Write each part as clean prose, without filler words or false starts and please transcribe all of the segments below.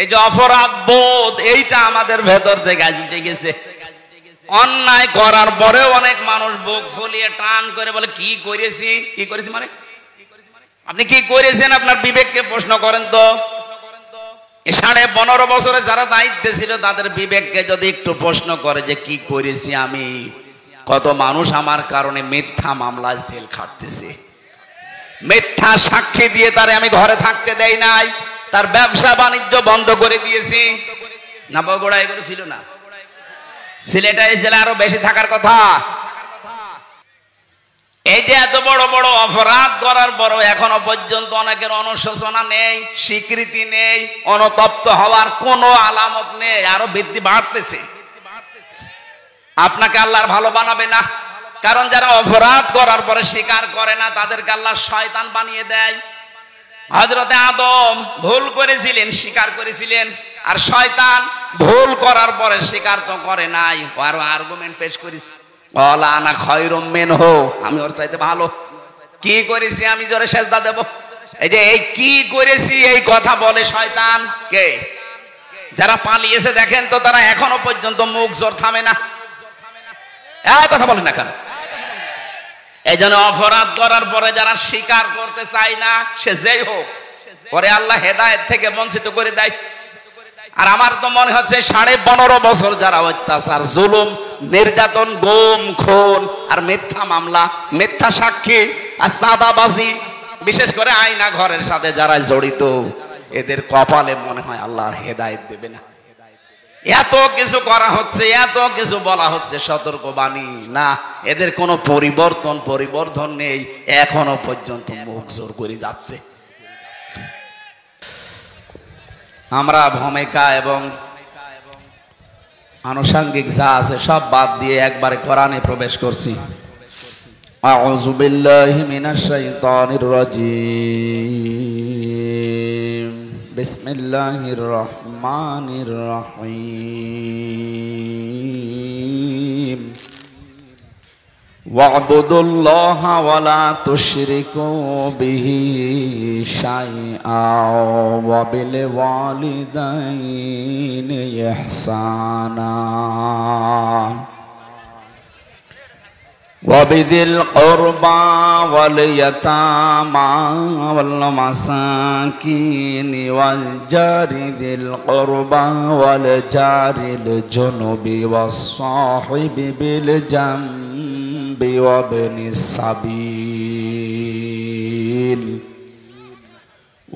এই যে অপরাধ বোধ, এইটা আমাদের ভেতর থেকে আজ উঠে গেছে। অন্যায় করার পরেও অনেক মানুষ বুক ফুলিয়ে টান করে বলে কি করেছি, কি করেছি মানে আপনি কি করেছেন? আপনার বিবেককে প্রশ্ন করেন তো। 15.5 বছরে যারা দায়িত্বে ছিল তাদের বিবেককে যদি একটু প্রশ্ন করে যে কি করেছি আমি। কত মানুষ আমার কারণে মিথ্যা মামলায় জেল খাটতেছে, মিথ্যা সাক্ষী দিয়ে তারে আমি ঘরে থাকতে দেই নাই, তার ব্যবসা বাণিজ্য বন্ধ করে দিয়েছি। না বগুড়া এগুলো ছিল না? সিলেটে এই জেলা আরো বেশি থাকার কথা। এই যে এত বড় বড় অপরাধ করার পরও এখনো পর্যন্ত অনেকের অনুশোচনা নেই, স্বীকৃতি নেই, অনুতপ্ত হওয়ার কোনো আলামত নেই, আরো বৃদ্ধি বাড়তেছে। আপনাকে আল্লাহর ভালো বানাবে না, কারণ যারা অপরাধ করার পরে স্বীকার করে না তাদেরকে আল্লাহ শয়তান বানিয়ে দেয়। হযরতে আদম ভুল করেছিলেন, স্বীকার করেছিলেন, আর শয়তান ভুল করার পরে স্বীকার তো করে নাই, আর আর্গুমেন্ট পেশ করেছে, ক্বালা আনা খায়রুম মিনহু, আমি ওর চাইতে ভালো। কি করেছি আমি জোরে সেজদা দেব? এই যে এই কি করেছি এই কথা বলে শয়তান কে? যারা পালিয়েছে দেখেন তো, তারা এখনো পর্যন্ত মুখ জোর থামে না। এই কথা বলেন না কেন? এই জন্য অপরাধ করার পরে যারা স্বীকার করতে চায় না, সে যেই হোক, পরে আল্লাহ হেদায়েত থেকে বঞ্চিত করে দেয়। আর আমার তো মনে হচ্ছে 15.5 বছর যারা অত্যাচার, জুলুম, নির্যাতন, গুম, খুন আর মিথ্যা মামলা, মিথ্যা সাক্ষী আর চাঁদাবাজি, বিশেষ করে আয়না ঘরের সাথে যারা জড়িত, এদের কপালে মনে হয় আল্লাহর হেদায়েত দেবে না। এত কিছু করা হচ্ছে, এত কিছু বলা হচ্ছে, সতর্কবাণী না, এদের কোনো পরিবর্তন নেই, এখনো পর্যন্ত মুখ জোর করে যাচ্ছে। আমরা ভূমিকা এবং আনুষঙ্গিক যা আছে সব বাদ দিয়ে একবারে কোরআনে প্রবেশ করছি। আউযু বিল্লাহি মিনাশ শাইতানির রাজীম। বিসমিল্লাহির রহমানির রহিম। ওয়া'বুদুল্লাহা ওয়া লা তুশরিকু বিহি শাইআ ওয়া বিল ওয়ালিদাইনি ইহসানা ওয়া বিযিল কুরবা ওয়াল ইয়াতামা ওয়াল মাসাকিনি ওয়াল জারি যিল কুরবা ওয়াল জারিল জুনুবি ওয়াস সাহিবি বিল জামবি ওয়া বিনিস সাবিল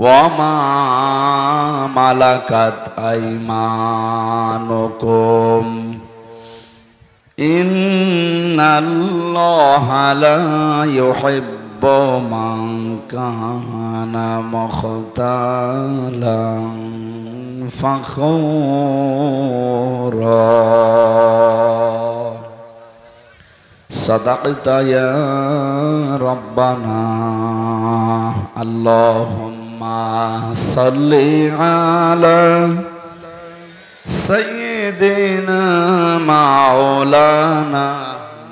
ওয়া মা মালাকাত আইমানুকুম ইন্নাল্লাহা লা ইউহিব্বু মান কানা মুখতালান ফাখুরা। সাদাকতা ইয়া রাব্বানা। আল্লাহুম্মা সাল্লি আলা সাইয়্যিদিনা মাওলানা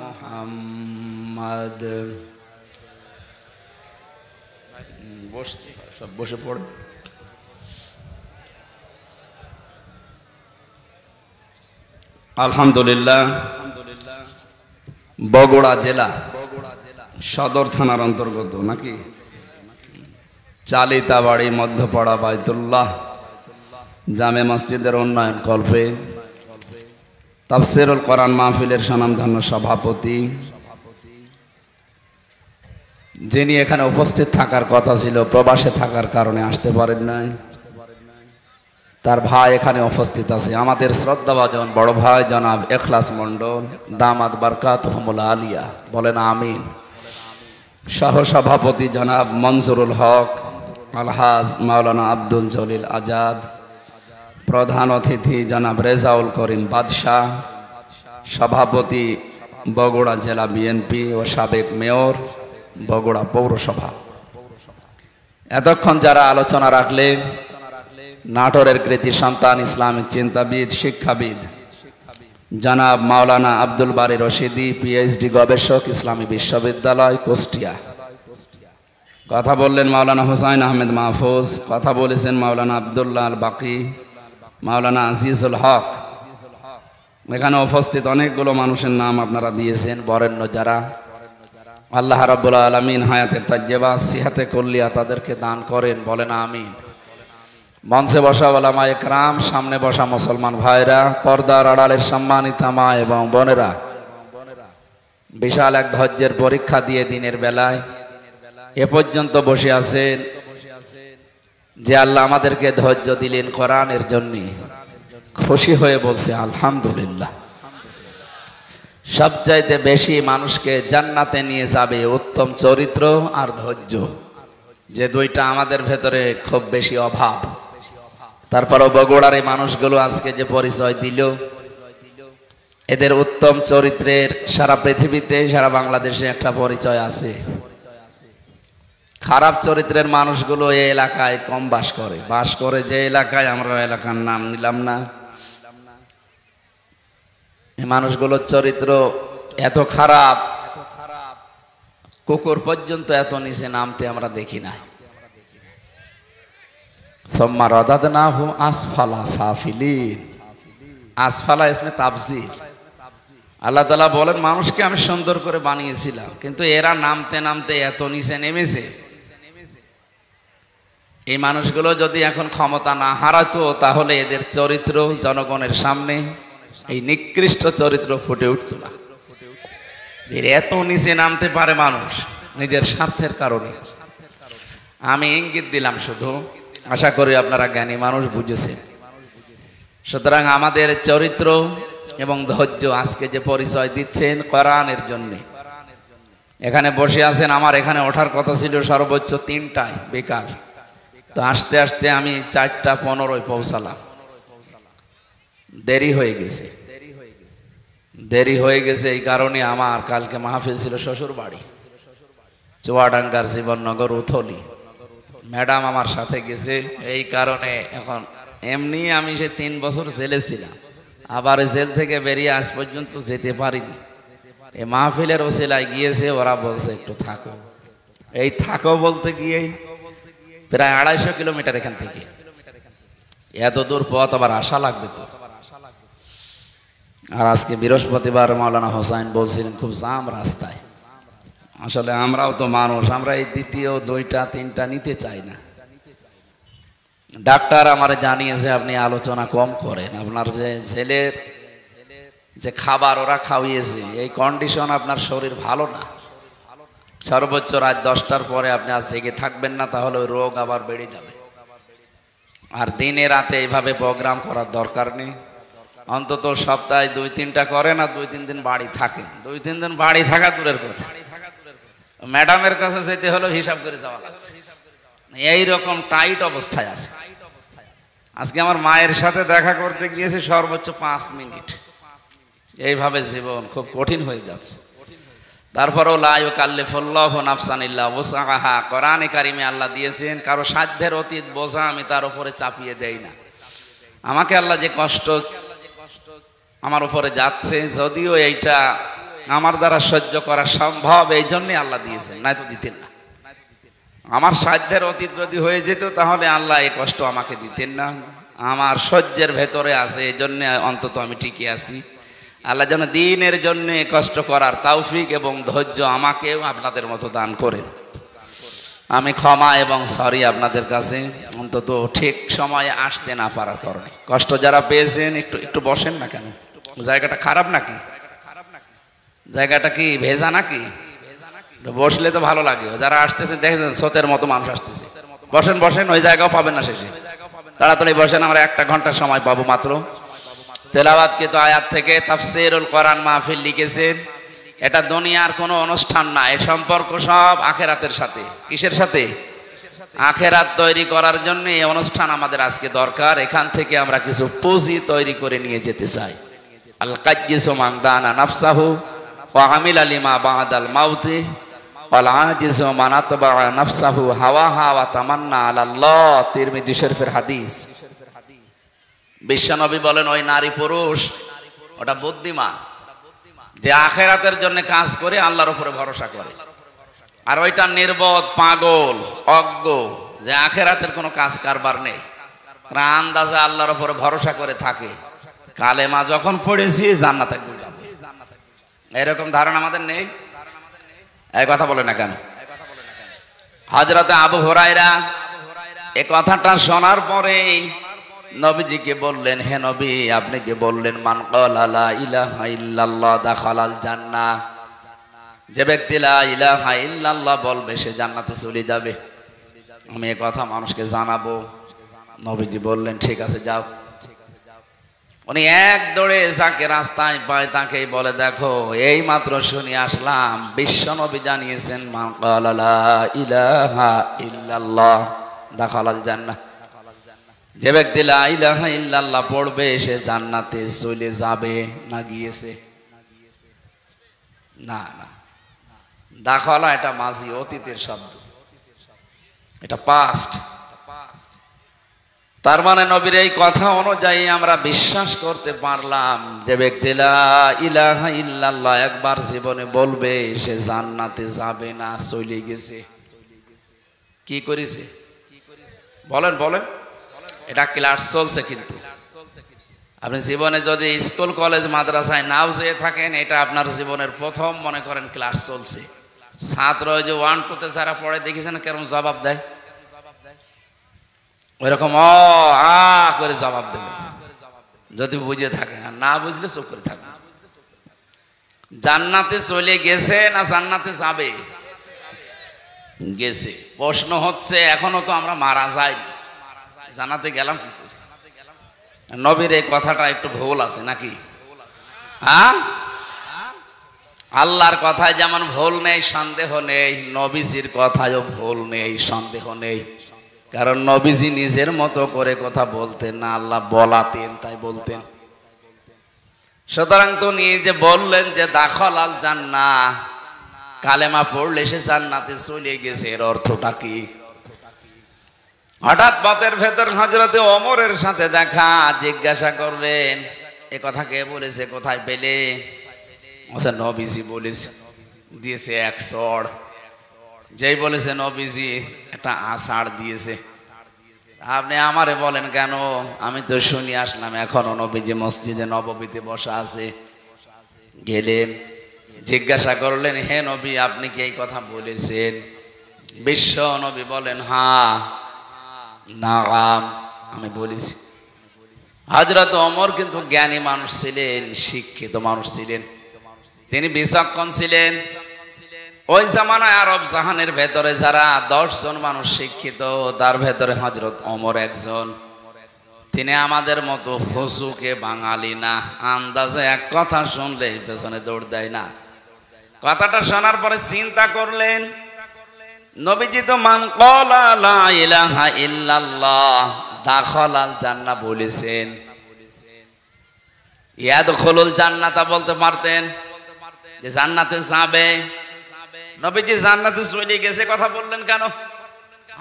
মুহাম্মদ। সব বসে পড়ে। আলহামদুলিল্লাহ, বগুড়া জেলা সদর থানার অন্তর্গত নাকি চালিতাবাড়ি মধ্যপাড়া বাইতুল্লাহ জামে মসজিদের উন্নয়ন কল্পে তাফসীরুল কোরআন মাহফিলের স্বনামধন্য সভাপতি, যিনি এখানে উপস্থিত থাকার কথা ছিল, প্রবাসে থাকার কারণে আসতে পারেন নাই, তার ভাই এখানে উপস্থিত আছে, আমাদের শ্রদ্ধাভাজন বড় ভাই জনাব এখলাস মণ্ডল, দামাত বারকাতুহুমুল আলিয়া, বলেন আমিন। সহসভাপতি জনাব মনজুরুল হক আলহাজ মাওলানা আব্দুল জলিল আজাদ, প্রধান অতিথি জনাব রেজাউল করিম বাদশাহ, সভাপতি বগুড়া জেলা বিএনপি ও সাবেক মেয়র বগুড়া পৌরসভা। এতক্ষণ যারা আলোচনা রাখলেন, নাটোরের কৃতি সন্তান, ইসলামিক চিন্তাবিদ, শিক্ষাবিদ জনাব মাওলানা আব্দুল বারী রশিদি, পিএইচডি গবেষক, ইসলামী বিশ্ববিদ্যালয় কুষ্টিয়া। কথা বললেন মাওলানা হুসাইন আহমেদ মাহফুজ, কথা বলেছেন মাওলানা আব্দুল্লাহ আল বাকি, মাওলানা আজিজুল হক, এখানে উপস্থিত অনেকগুলো মানুষের নাম আপনারা দিয়েছেন, বরেণ্য যারা, আল্লাহ রাব্বুল আলামিন হায়াতে তাজ্জেবা সিহাতে কুল্লিয়া তাদেরকে দান করেন, বলেন আমিন। মঞ্চে বসা ওলামায়ে কেরাম, সামনে বসা মুসলমান ভাইরা, পর্দার আড়ালের সম্মানিতা মা এবং বোনেরা, বিশাল এক ধৈর্যের পরীক্ষা দিয়ে দিনের বেলায় এ পর্যন্ত বসে আছেন, যে আল্লাহ আমাদেরকে ধৈর্য দিলেন কোরআনের জন্য, খুশি হয়ে বলছে আলহামদুলিল্লাহ। সবচাইতে বেশি মানুষকে জান্নাতে নিয়ে যাবে উত্তম চরিত্র আর ধৈর্য, যে দুইটা আমাদের ভেতরে খুব বেশি অভাব। তারপরও বগুড়ার এই মানুষগুলো আজকে যে পরিচয় দিল, এদের উত্তম চরিত্রের সারা পৃথিবীতে, সারা বাংলাদেশে একটা পরিচয় আছে। খারাপ চরিত্রের মানুষগুলো এই এলাকায় কম বাস করে যে এলাকায়, আমরা এলাকার নাম নিলাম না। এই মানুষগুলোর চরিত্র এত খারাপ, কুকুর পর্যন্ত এত নিচে নামতে আমরা দেখি না। সুম্মা রাদাদনাহু আসফালা সাফিলিন, আসফালা ইসমে তাফজিল। আল্লাহ তাআলা বলেন মানুষকে আমি সুন্দর করে বানিয়েছিলাম, কিন্তু এরা নামতে নামতে এত নিচে নেমেছে। এই মানুষগুলো যদি এখন ক্ষমতা না হারাতো, তাহলে এদের চরিত্র জনগণের সামনে এই নিকৃষ্ট চরিত্র ফুটে উঠতো না। এর এত নিচে নামতে পারে মানুষ নিজের স্বার্থের কারণে। আমি ইঙ্গিত দিলাম শুধু, আশা করি আপনারা জ্ঞানী মানুষ বুঝেছেন। সুতরাং আমাদের চরিত্র এবং ধৈর্য আজকে যে পরিচয় দিচ্ছেন কোরআনের জন্য। এখানে বসে আছেন, আমার এখানে ওঠার কথা ছিল সর্বোচ্চ 3টায় বিকাল, তো আস্তে আস্তে আমি 4:15 পৌঁছালাম। দেরি হয়ে গেছে এই কারণে আমার কালকে মাহফিল ছিল শ্বশুর বাড়ি, চুয়াডাঙ্গার জীবননগর উথলি। ম্যাডাম আমার সাথে গেছে, এই কারণে এখন এমনি আমি সে 3 বছর জেলে ছিলাম, আবার জেল থেকে বেরিয়ে আজ পর্যন্ত যেতে পারিনি। এই মাহফিলের ওসিলায় গিয়েছে, ওরা বলছে একটু থাকো। এই থাকো বলতে গিয়ে প্রায় 250 কিলোমিটার এখান থেকে, এত দূর পথ আবার আশা লাগবে তো। আর আজকে বৃহস্পতিবার, মাওলানা হোসাইন বলছিলেন খুব জাম রাস্তায়। আসলে আমরাও তো মানুষ, আমরা এই দ্বিতীয় 2টা 3টা নিতে চাই না। ডাক্তার আমার জানিয়েছে আপনি আলোচনা কম করেন, আপনার যে জেলের যে খাবার ওরা খাওয়িয়েছে, এই কন্ডিশন আপনার শরীর ভালো না। সর্বোচ্চ রাত 10টার পরে আপনি আর জেগে থাকবেন না, তাহলে ওই রোগ আবার বেড়ে যাবে। আর দিনে রাতে এইভাবে প্রোগ্রাম করার দরকার নেই। অন্তত সপ্তাহে 2-3টা করেন আর 2-3 দিন বাড়ি থাকে। 2-3 দিন বাড়ি থাকা দূরের কথা, ম্যাডামের কাছে যেতে হলো হিসাব করে যাওয়া লাগছে। এইরকম টাইট অবস্থায় আছে। আজকে আমার মায়ের সাথে দেখা করতে গিয়েছে সর্বোচ্চ 5 মিনিট। এইভাবে জীবন খুব কঠিন হয়ে যাচ্ছে। তারপরেও লা ইউকাল্লিফুল্লাহু নাফসান ইল্লা ওয়াসআহা, কোরআনে কারিমে আল্লাহ দিয়েছেন কারো সাধ্যের অতীত বোঝা আমি তার উপরে চাপিয়ে দেই না। আমাকে আল্লাহ যে কষ্ট আমার উপরে যাচ্ছে, যদিও এইটা আমার দ্বারা সহ্য করা সম্ভব, এই জন্যই আল্লাহ দিয়েছেন, নাই তো দিতেন না। আমার সাধ্যের অতীত যদি হয়ে যেত তাহলে আল্লাহ এই কষ্ট আমাকে দিতেন না। আমার সহ্যের ভেতরে আছে, এই জন্য অন্তত আমি টিকে আছি। আল্লাহ যেন দ্বীনের জন্য কষ্ট করার তৌফিক এবং ধৈর্য আমাকেও আপনাদের মতো দান করেন। আমি ক্ষমা এবং সরি আপনাদের কাছে, অন্তত ঠিক সময়ে আসতে না পারার কারণে। কষ্ট যারা পেয়েছেন একটু বসেন না কেন? জায়গাটা খারাপ নাকি? জায়গাটা কি ভেজা নাকি? বসলে তো ভালো লাগে। যারা আসতেছে দেখেছেন স্রোতের মতো মানুষ আসতেছে। বসেন, ওই জায়গাও পাবেন না শেষে। তাড়াতাড়ি বসেন, আমরা 1 ঘন্টা সময় পাবো মাত্র। তেলাওয়াতকৃত আয়াত থেকে তাফসীরুল কোরআন মাহফিল লিখেছেন। এটা দুনিয়ার কোনো অনুষ্ঠান না, এর সম্পর্ক সব আখেরাতের সাথে। কিসের সাথে? আখেরাত তৈরি করার জন্য এই অনুষ্ঠান আমাদের আজকে দরকার। এখান থেকে আমরা কিছু পুঁজি তৈরি করে নিয়ে যেতে চাই। আল কাজ্জিসু মান দানা নাফসাহু ওয়া আমিলা লিমা বাদাল মাউতি ওয়াল আজিজু মান আতবা নাফসাহু হাওয়াহা ওয়া তামান্না আলাল্লাহ। তিরমিজি শরীফের হাদিস। বিশ্বনবী বলেন ওই নারী পুরুষ ওটা বুদ্ধিমান যে আখেরাতের জন্য কাজ করে আল্লাহর উপরে ভরসা করে, আর ওইটা নির্বোধ পাগল অজ্ঞ যে আখেরাতের কোনো কাজ কারবার নেই। আন্দাজে আল্লাহর উপর ভরসা করে থাকে, কালেমা যখন পড়েছি জান্নাতে যাব, এরকম ধারণা আমাদের নেই। এই কথা বলে না কেন? হযরতে আবু হুরায়রা এই কথাটা শোনার পরে নবীজিকে বললেন, হে নবী, আপনি যে বললেন মান ক্বালা লা ইলাহা ইল্লাল্লাহ দাখালাল জান্নাহ, যে ব্যক্তি লা ইলাহা ইল্লাল্লাহ বলবে সে জান্নাতে চলে যাবে, আমি এই কথা মানুষকে জানাবো। নবীজি বললেন ঠিক আছে যাও। উনি এক দৌড়ে যাকে রাস্তায় পায় তাকেই বলে, দেখো এই মাত্র শুনে আসলাম বিশ্ব নবী জানিয়েছেন মান ক্বালা লা ইলাহা ইল্লাল্লাহ দাখালাল জান্নাহ, যে ব্যক্তি লা ইলাহা ইল্লাল্লাহ পড়বে সে জান্নাতে চলে যাবে। না গিয়েছে? না না, দাখালা এটা মাজি অতীতের শব্দ, এটা পাস্ট। তার মানে নবীর এই কথা অনুযায়ী আমরা বিশ্বাস করতে পারলাম যে ব্যক্তি লা ইলাহা ইল্লাল্লাহ একবার জীবনে বলবে সে জান্নাতে যাবে না, চলে গেছে। কি করেছে বলেন বলেন? এটা ক্লাস চলছে, কিন্তু আপনি জীবনে যদি স্কুল কলেজ মাদ্রাসায় নাও যেয়ে থাকেন, এটা আপনার জীবনের প্রথম মনে করেন ক্লাস চলছে। ছাত্র ওই যে 1 2 তে যারা পড়ে দেখেছেন কেরম জবাব দেয়, ওইরকম করে জবাব দেবে যদি বুঝে থাকে, না বুঝলে চুপ করে থাকে। জান্নাতে চলে গেছে না জান্নাতে যাবে? গেছে। প্রশ্ন হচ্ছে এখনো তো আমরা মারা যাইনি, জান্নাতে গেলাম কি করে? নবীর এই কথাটা একটু ভুল আছে নাকি? হ্যাঁ, আল্লাহর কথায় যেমন ভুল নেই সন্দেহ নেই, নবীজির কথায়ও ভুল নেই সন্দেহ নেই। কারণ নবীজি নিজের মতো করে কথা বলতেন না, আল্লাহ বলাতেন তাই বলতেন। সুতরাং তো নিজে বললেন যে দাখালাল জান্নাহ, কালেমা পড়লে সে জান্নাতে চলে গেছে, এর অর্থটা কি? হঠাৎ পথের ভেতর হযরতে ওমরের সাথে দেখা, জিজ্ঞাসা করলেন এ কথা কে বলেছে, কোথায় পেলে? আচ্ছা নবীজি বলেছে, দিয়েছে এক চড়। যেই বলেছে নবীজি একটা আষাঢ় দিয়েছে। আপনি আমারে বলেন কেন? আমি তো শুনি আসলাম এখনো নবীজি মসজিদে নববীতে বসা আছে। গেলেন, জিজ্ঞাসা করলেন হে নবী আপনি কি এই কথা বলেছেন? বিশ্ব নবী বলেন হ্যাঁ নাম আমি বলেছি। হযরত ওমর কিন্তু জ্ঞানী মানুষ ছিলেন, শিক্ষিত মানুষ ছিলেন, তিনি বিচক্ষণ ছিলেন। ওই জামানায় আরব জাহানের ভেতরে যারা 10 জন মানুষ শিক্ষিত, তার ভেতরে হযরত ওমর একজন। তিনি আমাদের মতো হুসুকে বাঙালি না, আন্দাজে এক কথা শুনলে পেছনে দৌড় দেয় না। কথাটা শোনার পরে চিন্তা করলেন নবীজি তো মান ক্বালা লা ইলাহা ইল্লাল্লাহ দাখালাল জান্নাহ বলেছেন, ইয়াদখুলুল জান্নাতা বলতে পারতেন যে জান্নাতে যাবে। নবীজি জান্নাতে চলে গেছে কথা বললেন কেন?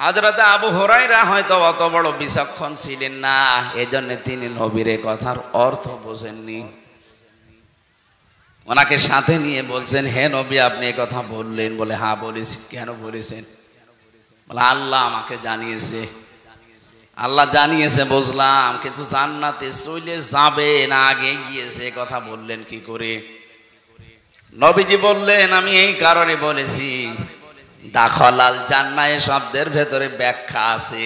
হযরতে আবু হুরায়রা হয়তো অত বড় বিচক্ষণ ছিলেন না, এজন্য তিনি নবীর এই কথার অর্থ বোঝেননি। ওনাকে সাথে নিয়ে বলছেন হে নবী আপনি এই কথা বললেন? বলে হ্যাঁ বলেছি। কেন বলেছেন? বলে আল্লাহ আমাকে জানিয়েছে। আল্লাহ জানিয়েছে বুঝলাম, কিন্তু জান্নাতে চলে যাবে না আগে গিয়েছে কথা বললেন কি করে? নবীজি বললেন আমি এই কারণে বলেছি, দাখালাল জান্নাহ শব্দের ভেতরে ব্যাখ্যা আছে।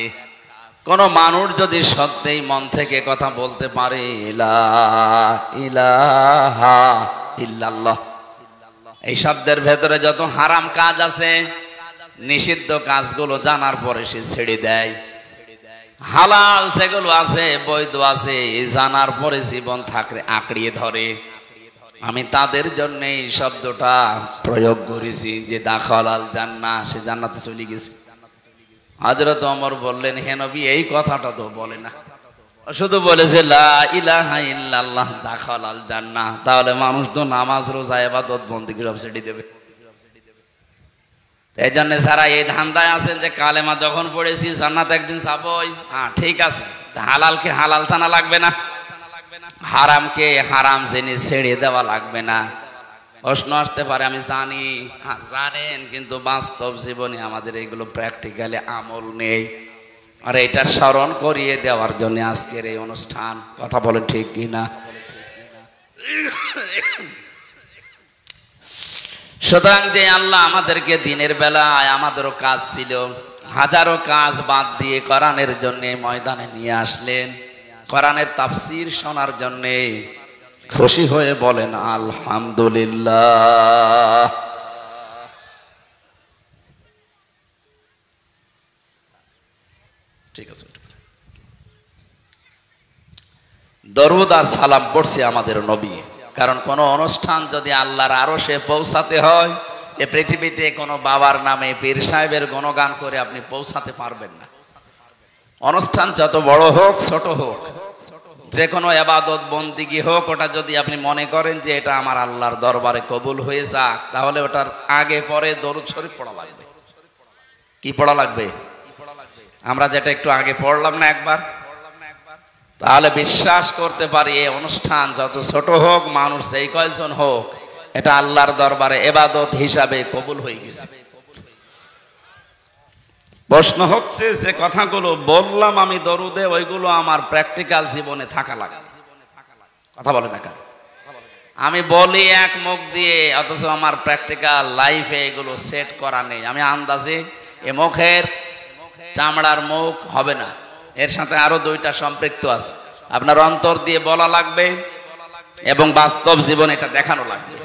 কোন মানুষ যদি সত্যিই মন থেকে কথা বলতে পারে লা ইলাহা ইল্লাল্লাহ, এই শব্দের ভেতরে যত হারাম কাজ আছে, নিষিদ্ধ কাজগুলো জানার পরে সে ছেড়ে দেয়, হালাল যেগুলো আছে বৈধ আছে জানার পরে জীবন থাকলে আঁকড়িয়ে ধরে, আমি তাদের জন্য এই শব্দটা প্রয়োগ করেছি যে দাখালাল জান্নাহ, সে জান্নাতে চলে গেছে। হযরত ওমর বললেন হে নবী এই কথাটা তো বলে না, শুধু বলেছে লা ইলাহা ইল্লাল্লাহ দাখালাল জান্নাহ। তাহলে মানুষ তো নামাজ রোজা ইবাদত বন্দেগী সব ছেড়ে দেবে। এই জন্য যারা এই ধান্দায় আছেন যে কালেমা যখন পড়েছি জান্নাত একদিন যাবই, হ্যাঁ ঠিক আছে, হালালকে হালাল জানা লাগবে না, হারামকে হারাম জেনে ছেড়ে দেওয়া লাগবে না। প্রশ্ন আসতে পারে আমি জানি, হ্যাঁ জানেন, কিন্তু বাস্তব জীবনে আমাদের এগুলো প্র্যাকটিক্যালি আমল নেই। আর এটা স্মরণ করিয়ে দেওয়ার জন্য আজকের এই অনুষ্ঠান। কথা বলেন ঠিক কিনা? সুতরাং যে আল্লাহ আমাদেরকে দিনের বেলায়, আমাদেরও কাজ ছিল, হাজারো কাজ বাদ দিয়ে কোরআনের জন্য ময়দানে নিয়ে আসলেন, কোরআনের তাফসীর শোনার জন্য। খুশি হয়ে বলেন আলহামদুলিল্লাহ। ঠিক আছে, দরুদ আর সালাম পড়ছে আমাদের নবী। কারণ কোন অনুষ্ঠান যদি আল্লাহর আরশে পৌঁছাতে হয়, এ পৃথিবীতে কোনো বাবার নামে পীর সাহেবের গুণগান করে আপনি পৌঁছাতে পারবেন না। অনুষ্ঠান যত বড় হোক ছোট হোক, যে কোনো ইবাদত বন্দিগি হোক, ওটা যদি আপনি মনে করেন যে এটা আমার আল্লাহর দরবারে কবুল হয়ে যাক, তাহলে ওটার আগে পরে দরুদ শরীফ পড়া লাগবে। কি পড়া লাগবে? আমরা যেটা একটু আগে পড়লাম না একবার, তাহলে বিশ্বাস করতে পারি এই অনুষ্ঠান যত ছোট হোক, মানুষ যেই কয়জন হোক, এটা আল্লাহর দরবারে ইবাদত হিসাবে কবুল হয়ে গেছে। প্রশ্ন হচ্ছে যে কথাগুলো বললাম আমি দরুদে, ওইগুলো আমার প্র্যাকটিক্যাল জীবনে থাকা লাগে। কথা বলে না কেন? আমি বলি এক মুখ দিয়ে, অথচ আমার প্র্যাকটিক্যাল লাইফে এগুলো সেট করা নেই। আমি আন্দাজে এ মুখের চামড়ার মুখ হবে না, এর সাথে আরো দুইটা সম্পৃক্ত আছে। আপনার অন্তর দিয়ে বলা লাগবে এবং বাস্তব জীবনে এটা দেখানো লাগবে।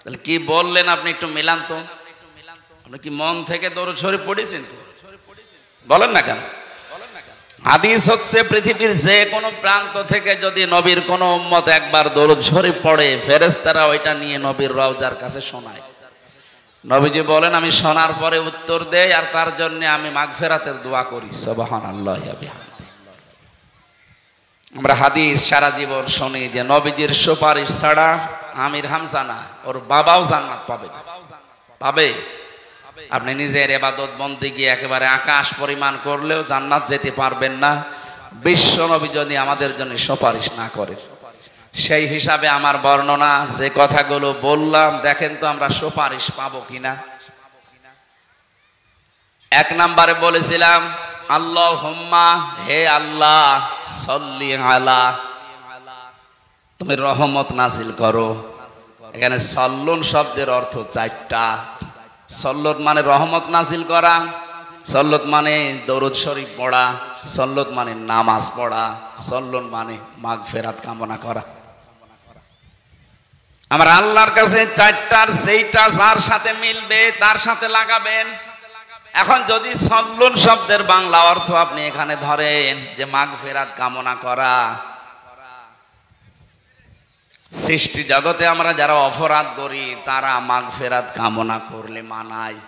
তাহলে কি বললেন আপনি একটু মিলান তো। আপনি কি মন থেকে দরুদ শরীফ পড়েছেন তো? বলেন না কেন? হাদিস হচ্ছে পৃথিবীর যে কোনো প্রান্ত থেকে যদি নবীর কোনো উম্মত একবার দরুদ শরীফ পড়ে, ফেরেশতারা ওইটা নিয়ে নবীর রওজার কাছে শোনায়। নবীজি বলেন আমি শোনার পরে উত্তর দেই, আর তার জন্য আমি মাগফিরাতের দোয়া করি। সুবহানাল্লাহি ওয়া বিহামদিহি। আমরা হাদিস সারা জীবন শুনি যে নবীজির সুপারিশ ছাড়া আমির হামজা না, ওর বাবাও জান্নাত পাবে না। পাবে? আপনি নিজের ইবাদত বন্দেগী একেবারে আকাশ পরিমাণ করলেও জান্নাত যেতে পারবেন না বিশ্ব নবী যদি আমাদের জন্য সুপারিশ না করে। সেই হিসাবে আমার বর্ণনা যে কথাগুলো বললাম, দেখেন তো আমরা সুপারিশ পাবো কিনা। এক নম্বরে বলেছিলাম আল্লাহুম্মা, হে আল্লাহ, সল্লি আলা, তুমি রহমত নাজিল করো। এখানে সল্লুন শব্দের অর্থ চারটা। সল্লত মানে রহমত নাজিল করা, সল্লত মানে দরুদ শরীফ পড়া, সল্লত মানে নামাজ পড়া, সল্লুন মানে মাগফিরাত কামনা করা। আমার আল্লাহর কাছে চারটার যেইটা যার সাথে মিলবে তার সাথে লাগাবেন। এখন যদি সল্লুন শব্দের বাংলা অর্থ আপনি এখানে ধরেন যে মাগফিরাত কামনা করা, সৃষ্টি জগতে আমরা যারা অপরাধ করি তারা মাগফিরাত কামনা করলে মানায়।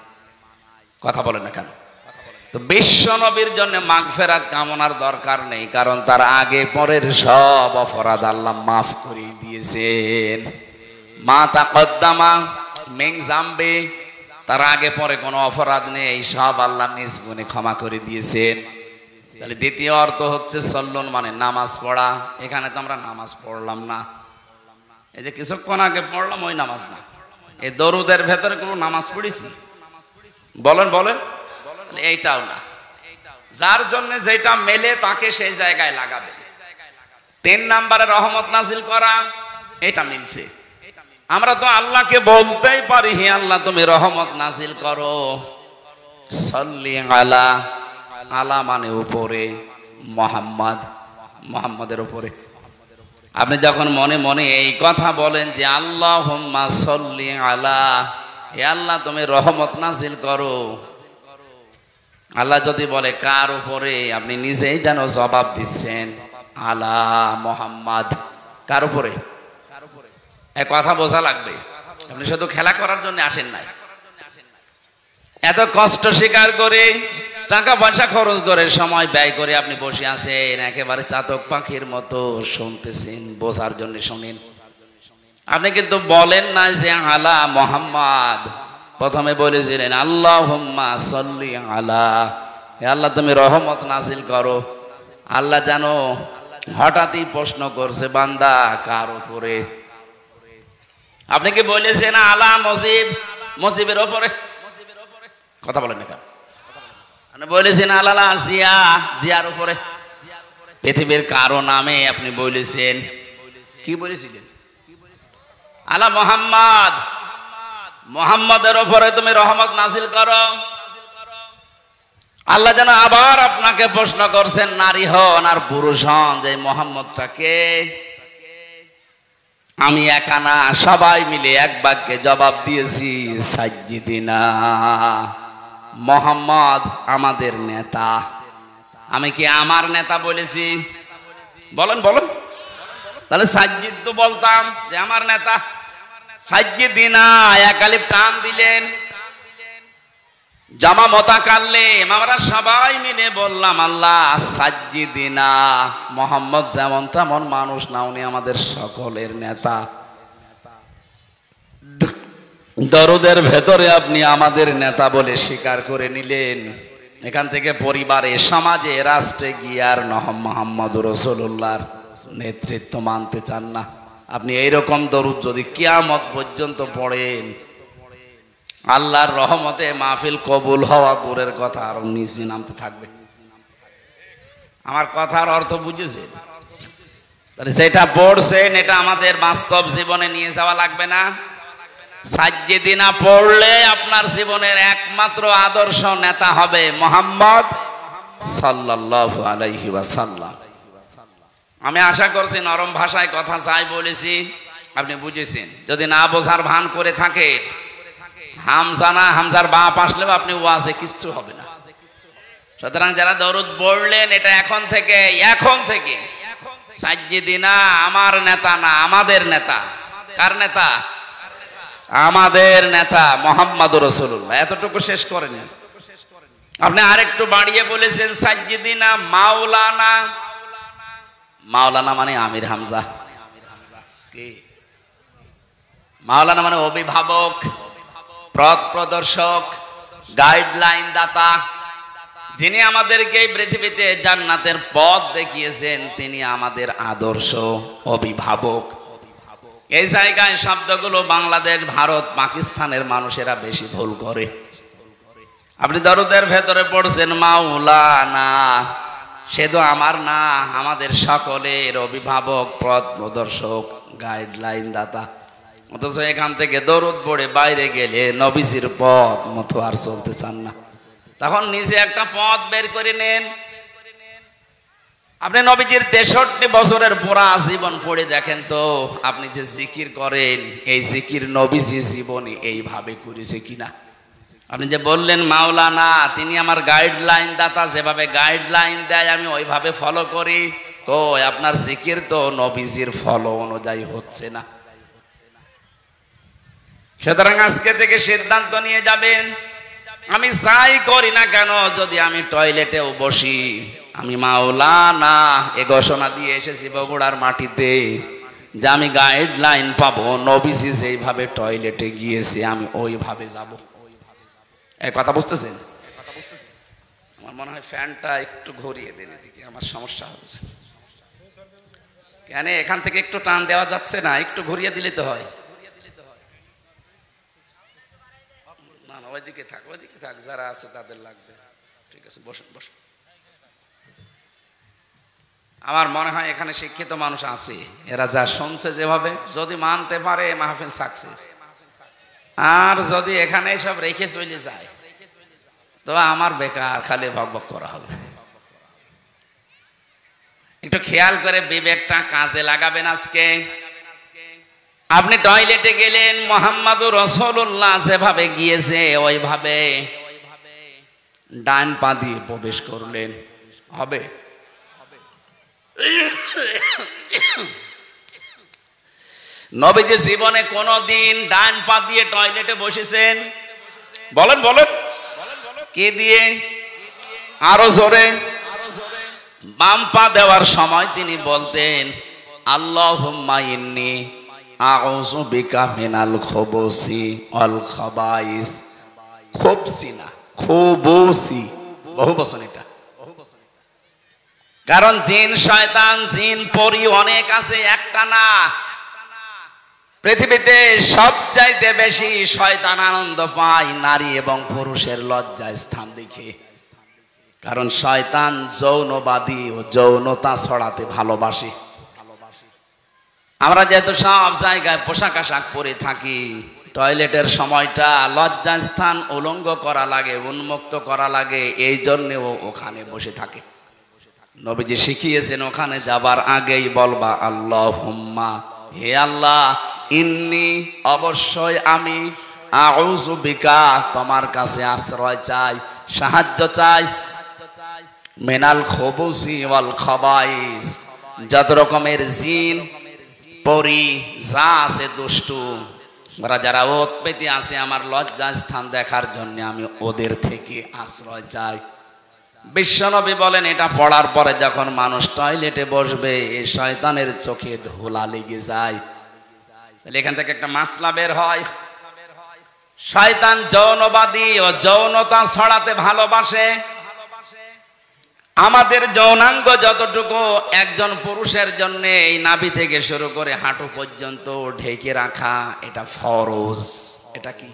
কথা বলেন না কেন? তো বিশ্ব নবীর জন্য মাগফিরাত কামনার দরকার নেই, কারণ তার আগে পরের সব অপরাধ আল্লাহ মাফ করে দিয়েছেন। মা তাকদ্দামা মিন জামবি, তার আগে পরে কোনো অপরাধ নেই, সব আল্লাহ নিজ গুণে ক্ষমা করে দিয়েছেন। তাহলে দ্বিতীয় অর্থ হচ্ছে সল্লুন মানে নামাজ পড়া। এখানে তো আমরা নামাজ পড়লাম না, এই যে কিছুক্ষণ আগে পড়লাম ওই নামাজ না। এই দরুদের ভেতরে কোনো নামাজ পড়েছি? বলেন বলেন, এইটাও না। যার জন্য যেটা মেলে তাকে সেই জায়গায় লাগাবে। 3 নম্বরে রহমত নাজিল করা, এটা মিলছে। আমরা তো আল্লাহকে বলতেই পারি হে আল্লাহ তুমি রহমত নাজিল করো। সল্লি আলা, আলা মানে উপরে, মুহাম্মদ, মুহাম্মদের উপরে। আপনি যখন মনে মনে এই কথা বলেন যে আল্লাহুম্মা সল্লি আলা, হে আল্লাহ তুমি রহমত নাজিল করো, আল্লাহ যদি বলে কার উপরে, আপনি নিজেই যেন জবাব দিচ্ছেন আলা মুহাম্মদ। কার উপরে? এই কথা বোঝা লাগবে। আপনি শুধু খেলা করার জন্য আসেন নাই, এত কষ্ট স্বীকার করে টাকা পয়সা খরচ করে সময় ব্যয় করে আপনি বসে আছেন, একেবারে চাতক পাখির মতো শুনতেছেন, বোঝার জন্য শোনেন। আপনি কিন্তু বলেন না যে আলা মুহাম্মদ, প্রথমে বলেছিলেন আল্লাহুম্মা সল্লি আলা, হে আল্লাহ তুমি রহমত নাজিল করো। আল্লাহ জানো হঠাৎই প্রশ্ন করছে বান্দা কার উপরে? আপনি কি বলেছেন আলা মুজিব, মুজিবের উপরে? কথা বলেন না কেন? আপনি বলেছেন আলালা জিয়া, জিয়ার উপরে পৃথিবীর কারো নামে আপনি বলেছেন। কি বলেছিলেন? আলা মোহাম্মদ, মোহাম্মদের উপরে তুমি রহমত নাজিল করো। আল্লাহ যেন আবার আপনাকে প্রশ্ন করছেন, নারী হন আর পুরুষ হন, যে মোহাম্মদটাকে আমি একা না, সবাই মিলে এক বাক্যে জবাব দিয়েছি, সাজ্জিদিনা, মোহাম্মদ আমাদের নেতা। আমি কি আমার নেতা বলেছি? বলেন বলেন। তাহলে সাজ্জিদ তো বলতাম যে আমার নেতা। সাজ্জিদিনা এক আলিফ টান দিলেন, জামা মোতাকাল্লিম, আমরা সবাই মিলে বললাম আল্লাহ সাজ্জিদিনা, মোহাম্মদ যেমন তেমন মানুষ না, উনি আমাদের সকলের নেতা। দরুদের ভেতরে আপনি আমাদের নেতা বলে স্বীকার করে নিলেন। এখান থেকে পরিবারে, সমাজে, রাষ্ট্রে গিয়ে আর মুহাম্মদ রাসূলুল্লাহর নেতৃত্ব মানতে চান না। আপনি এইরকম দরুদ যদি কিয়ামত পর্যন্ত পড়েন, আল্লাহর রহমতে মাহফিল কবুল হওয়া দূরের কথা, আর নিচে নামতে থাকবে। আমার কথার অর্থ বুঝেছেন? তাহলে সেটা পড়ছেন, এটা আমাদের বাস্তব জীবনে নিয়ে যাওয়া লাগবে না? সাজ্জিদিনা পড়লে আপনার জীবনের একমাত্র আদর্শ নেতা হবে মুহাম্মদ সাল্লাল্লাহু আলাইহি ওয়াসাল্লাম। আমি আশা করছি নরম ভাষায় কথা যাই বলেছি আপনি বুঝেছেন। যদি না বোঝার ভান করে থাকে, হামজা না হামজার বাপ আসলেও আপনি ওয়াজে কিচ্ছু হবে না। সুতরাং যারা দরুদ পড়লেন, এটা এখন থেকে সাজ্জিদিনা আমার নেতা না, আমাদের নেতা। কার নেতা? আমাদের নেতা মুহাম্মদুর রাসূলুল্লাহ। এতটুকু শেষ করেন। আপনি আরেকটু বাড়িয়ে বলেছেন সাজ্জিদিনা মাওলানা। মাওলানা মানে আমির হামজা। কি মাওলানা মানে? অভিভাবক, পথ প্রদর্শক, গাইডলাইন দাতা, যিনি আমাদেরকে এই পৃথিবীতে জান্নাতের পথ দেখিয়েছেন, তিনি আমাদের আদর্শ অভিভাবক। এই জায়গায় শব্দগুলো বাংলাদেশ, ভারত, পাকিস্তানের মানুষেরা বেশি ভুল করে। আপনি দরুদের ভেতরে পড়ছেন মাওলানা, সে তো আমার না, আমাদের সকলের অভিভাবক, পথ প্রদর্শক, গাইডলাইন দাতা। অথচ এখান থেকে দরুদ পড়ে বাইরে গেলে নবীজির পথ মতো আর চলতে চান না। তখন নিজে একটা পথ বের করে নেন। আপনি নবীজির 63 বছরের পুরা জীবন পড়ে দেখেন তো, আপনি যে জিকির করেন, এই জিকির নবীজি জীবনে এইভাবে করেছে কিনা। আপনি যে বললেন মাওলানা, তিনি আমার গাইডলাইন দাতা, যেভাবে গাইডলাইন দেয় আমি ওইভাবে ফলো করি। তো আপনার জিকির তো নবীজির ফলো অনুযায়ী হচ্ছে না। সুতরাং আজকে থেকে সিদ্ধান্ত নিয়ে যাবেন, আমি যাই করি না কেন, যদি আমি টয়লেটেও বসি, আমি মাওলানা এ ঘোষণা দিয়ে এসেছি বগুড়ার মাটিতে যে আমি গাইডলাইন পাবো, নবীজি যেইভাবে টয়লেটে গিয়েছে আমি ওইভাবে যাব। এই কথা বুঝতেছেন? আমার মনে হয় ফ্যানটা একটু ঘুরিয়ে দিন, এদিকে আমার সমস্যা হচ্ছে। কেন এখান থেকে একটু টান দেওয়া যাচ্ছে না? একটু ঘুরিয়ে দিলে তো হয়। না না, ওইদিকে থাক, ওইদিকে থাক, যারা আছে তাদের লাগবে। ঠিক আছে, বসুন বসুন। আমার মনে হয় এখানে শিক্ষিত মানুষ আছে, এরা যা শুনছে যেভাবে, যদি মানতে পারে মাহফিল সাকসেস। আর যদি এখানে সব রেখে চলে যায়, তো আমার বেকার খালি বকবক করা হবে। একটু খেয়াল করে বিবেকটা কাজে লাগাবেন। আজকে আপনি টয়লেটে গেলেন, মুহাম্মদুর রাসূলুল্লাহ যেভাবে গিয়েছে ওইভাবে ডান পা দিয়ে প্রবেশ করলেন, হবে? নবীজি জীবনে কোনদিন ডান পা দিয়ে টয়লেটে বসেছেন? বলেন বলেন। কে দিয়ে? আরো জোরে। বাম পা দেওয়ার সময় তিনি বলতেন আল্লাহুম্মা ইন্নী আউযু বিকা মিনাল খুবুসি ওয়াল খাবাইস। খুবসি না, খুবুসি, বহু বচন এটা। কারণ জিন শয়তান, জিন পরি অনেক আছে, একটা না। পৃথিবীতে সবচাইতে বেশি শয়তান আনন্দ পায় নারী এবং পুরুষের লজ্জায় স্থান দেখে। কারণ শয়তান যৌনবাদী ও যৌনতা ছড়াতে ভালোবাসে। আমরা যেহেতু সব জায়গায় পোশাক আশাক পরে থাকি, টয়লেটের সময়টা লজ্জাস্থান উলঙ্গ করা লাগে, উন্মুক্ত করা লাগে, এই জন্যেও ওখানে বসে থাকে। নবীজি শিখিয়েছেন ওখানে যাবার আগেই বলবা আল্লাহুম্মা, হে আল্লাহ, ইন্নি, অবশ্যই আমি, আউযু বিকা, তোমার কাছে আশ্রয় চাই, সাহায্য চাই, মিনাল খুবুসি ওয়াল খাবাইস, যত রকমের জিন পরি যা আছে দুষ্টু, ওরা যারা উৎপত্তি আছে আমার লজ্জা স্থান দেখার জন্য আমি ওদের থেকে আশ্রয় চাই। বিশ্বনবী বলেন এটা পড়ার পরে যখন মানুষ টয়লেটে বসবে এই শয়তানের চোখে ধুলা লেগে যায়। তাহলে এখান থেকে একটা মাসলা বের হয়, শয়তান যৌনবাদী ও যৌনতা ছড়াতে ভালোবাসে। আমাদের যৌনাঙ্গ যতটুকু একজন পুরুষের জন্য এই নাভি থেকে শুরু করে হাঁটু পর্যন্ত ঢেকে রাখা এটা ফরজ। এটা কি?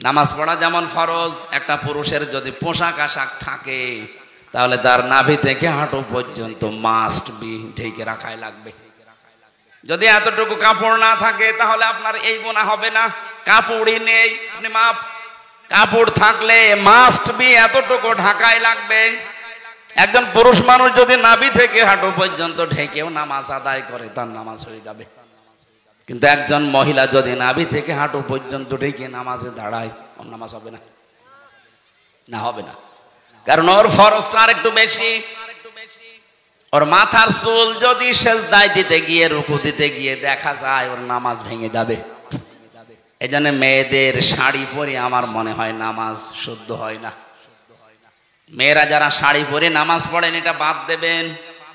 নামাজ পড়া যেমন ফরজ, একটা পুরুষের যদি পোশাক আশাক থাকে তাহলে তার নাভি থেকে হাঁটু পর্যন্ত মাস্ট বি ঢেকে রাখাই লাগবে। যদি এতটুকু কাপড় না থাকে তাহলে আপনার এই গুনাহ হবে না। কাপড়ই নেই, আপনি মাপ, কাপড় থাকলে মাস্ট বি এতটুকু ঢাকাই লাগবে। একজন পুরুষ মানুষ যদি নাভি থেকে হাঁটু পর্যন্ত ঢেকেও নামাজ আদায় করে তার নামাজ হয়ে যাবে। কিন্তু একজন মহিলা যদি নাভি থেকে হাঁটু পর্যন্ত ঢেকে নামাজে দাঁড়ায়, ওর নামাজ হবে না, না হবে না। কারণ ওর ফরজটা আর একটু বেশি। ওর মাথার চুল যদি সেজদায় দিতে গিয়ে, রুকু দিতে গিয়ে দেখা যায় ওর নামাজ ভেঙে যাবে। এই জন্য মেয়েদের শাড়ি পরে আমার মনে হয় নামাজ শুদ্ধ হয় না। মেয়েরা যারা শাড়ি পরে নামাজ পড়েন এটা বাদ দেবেন,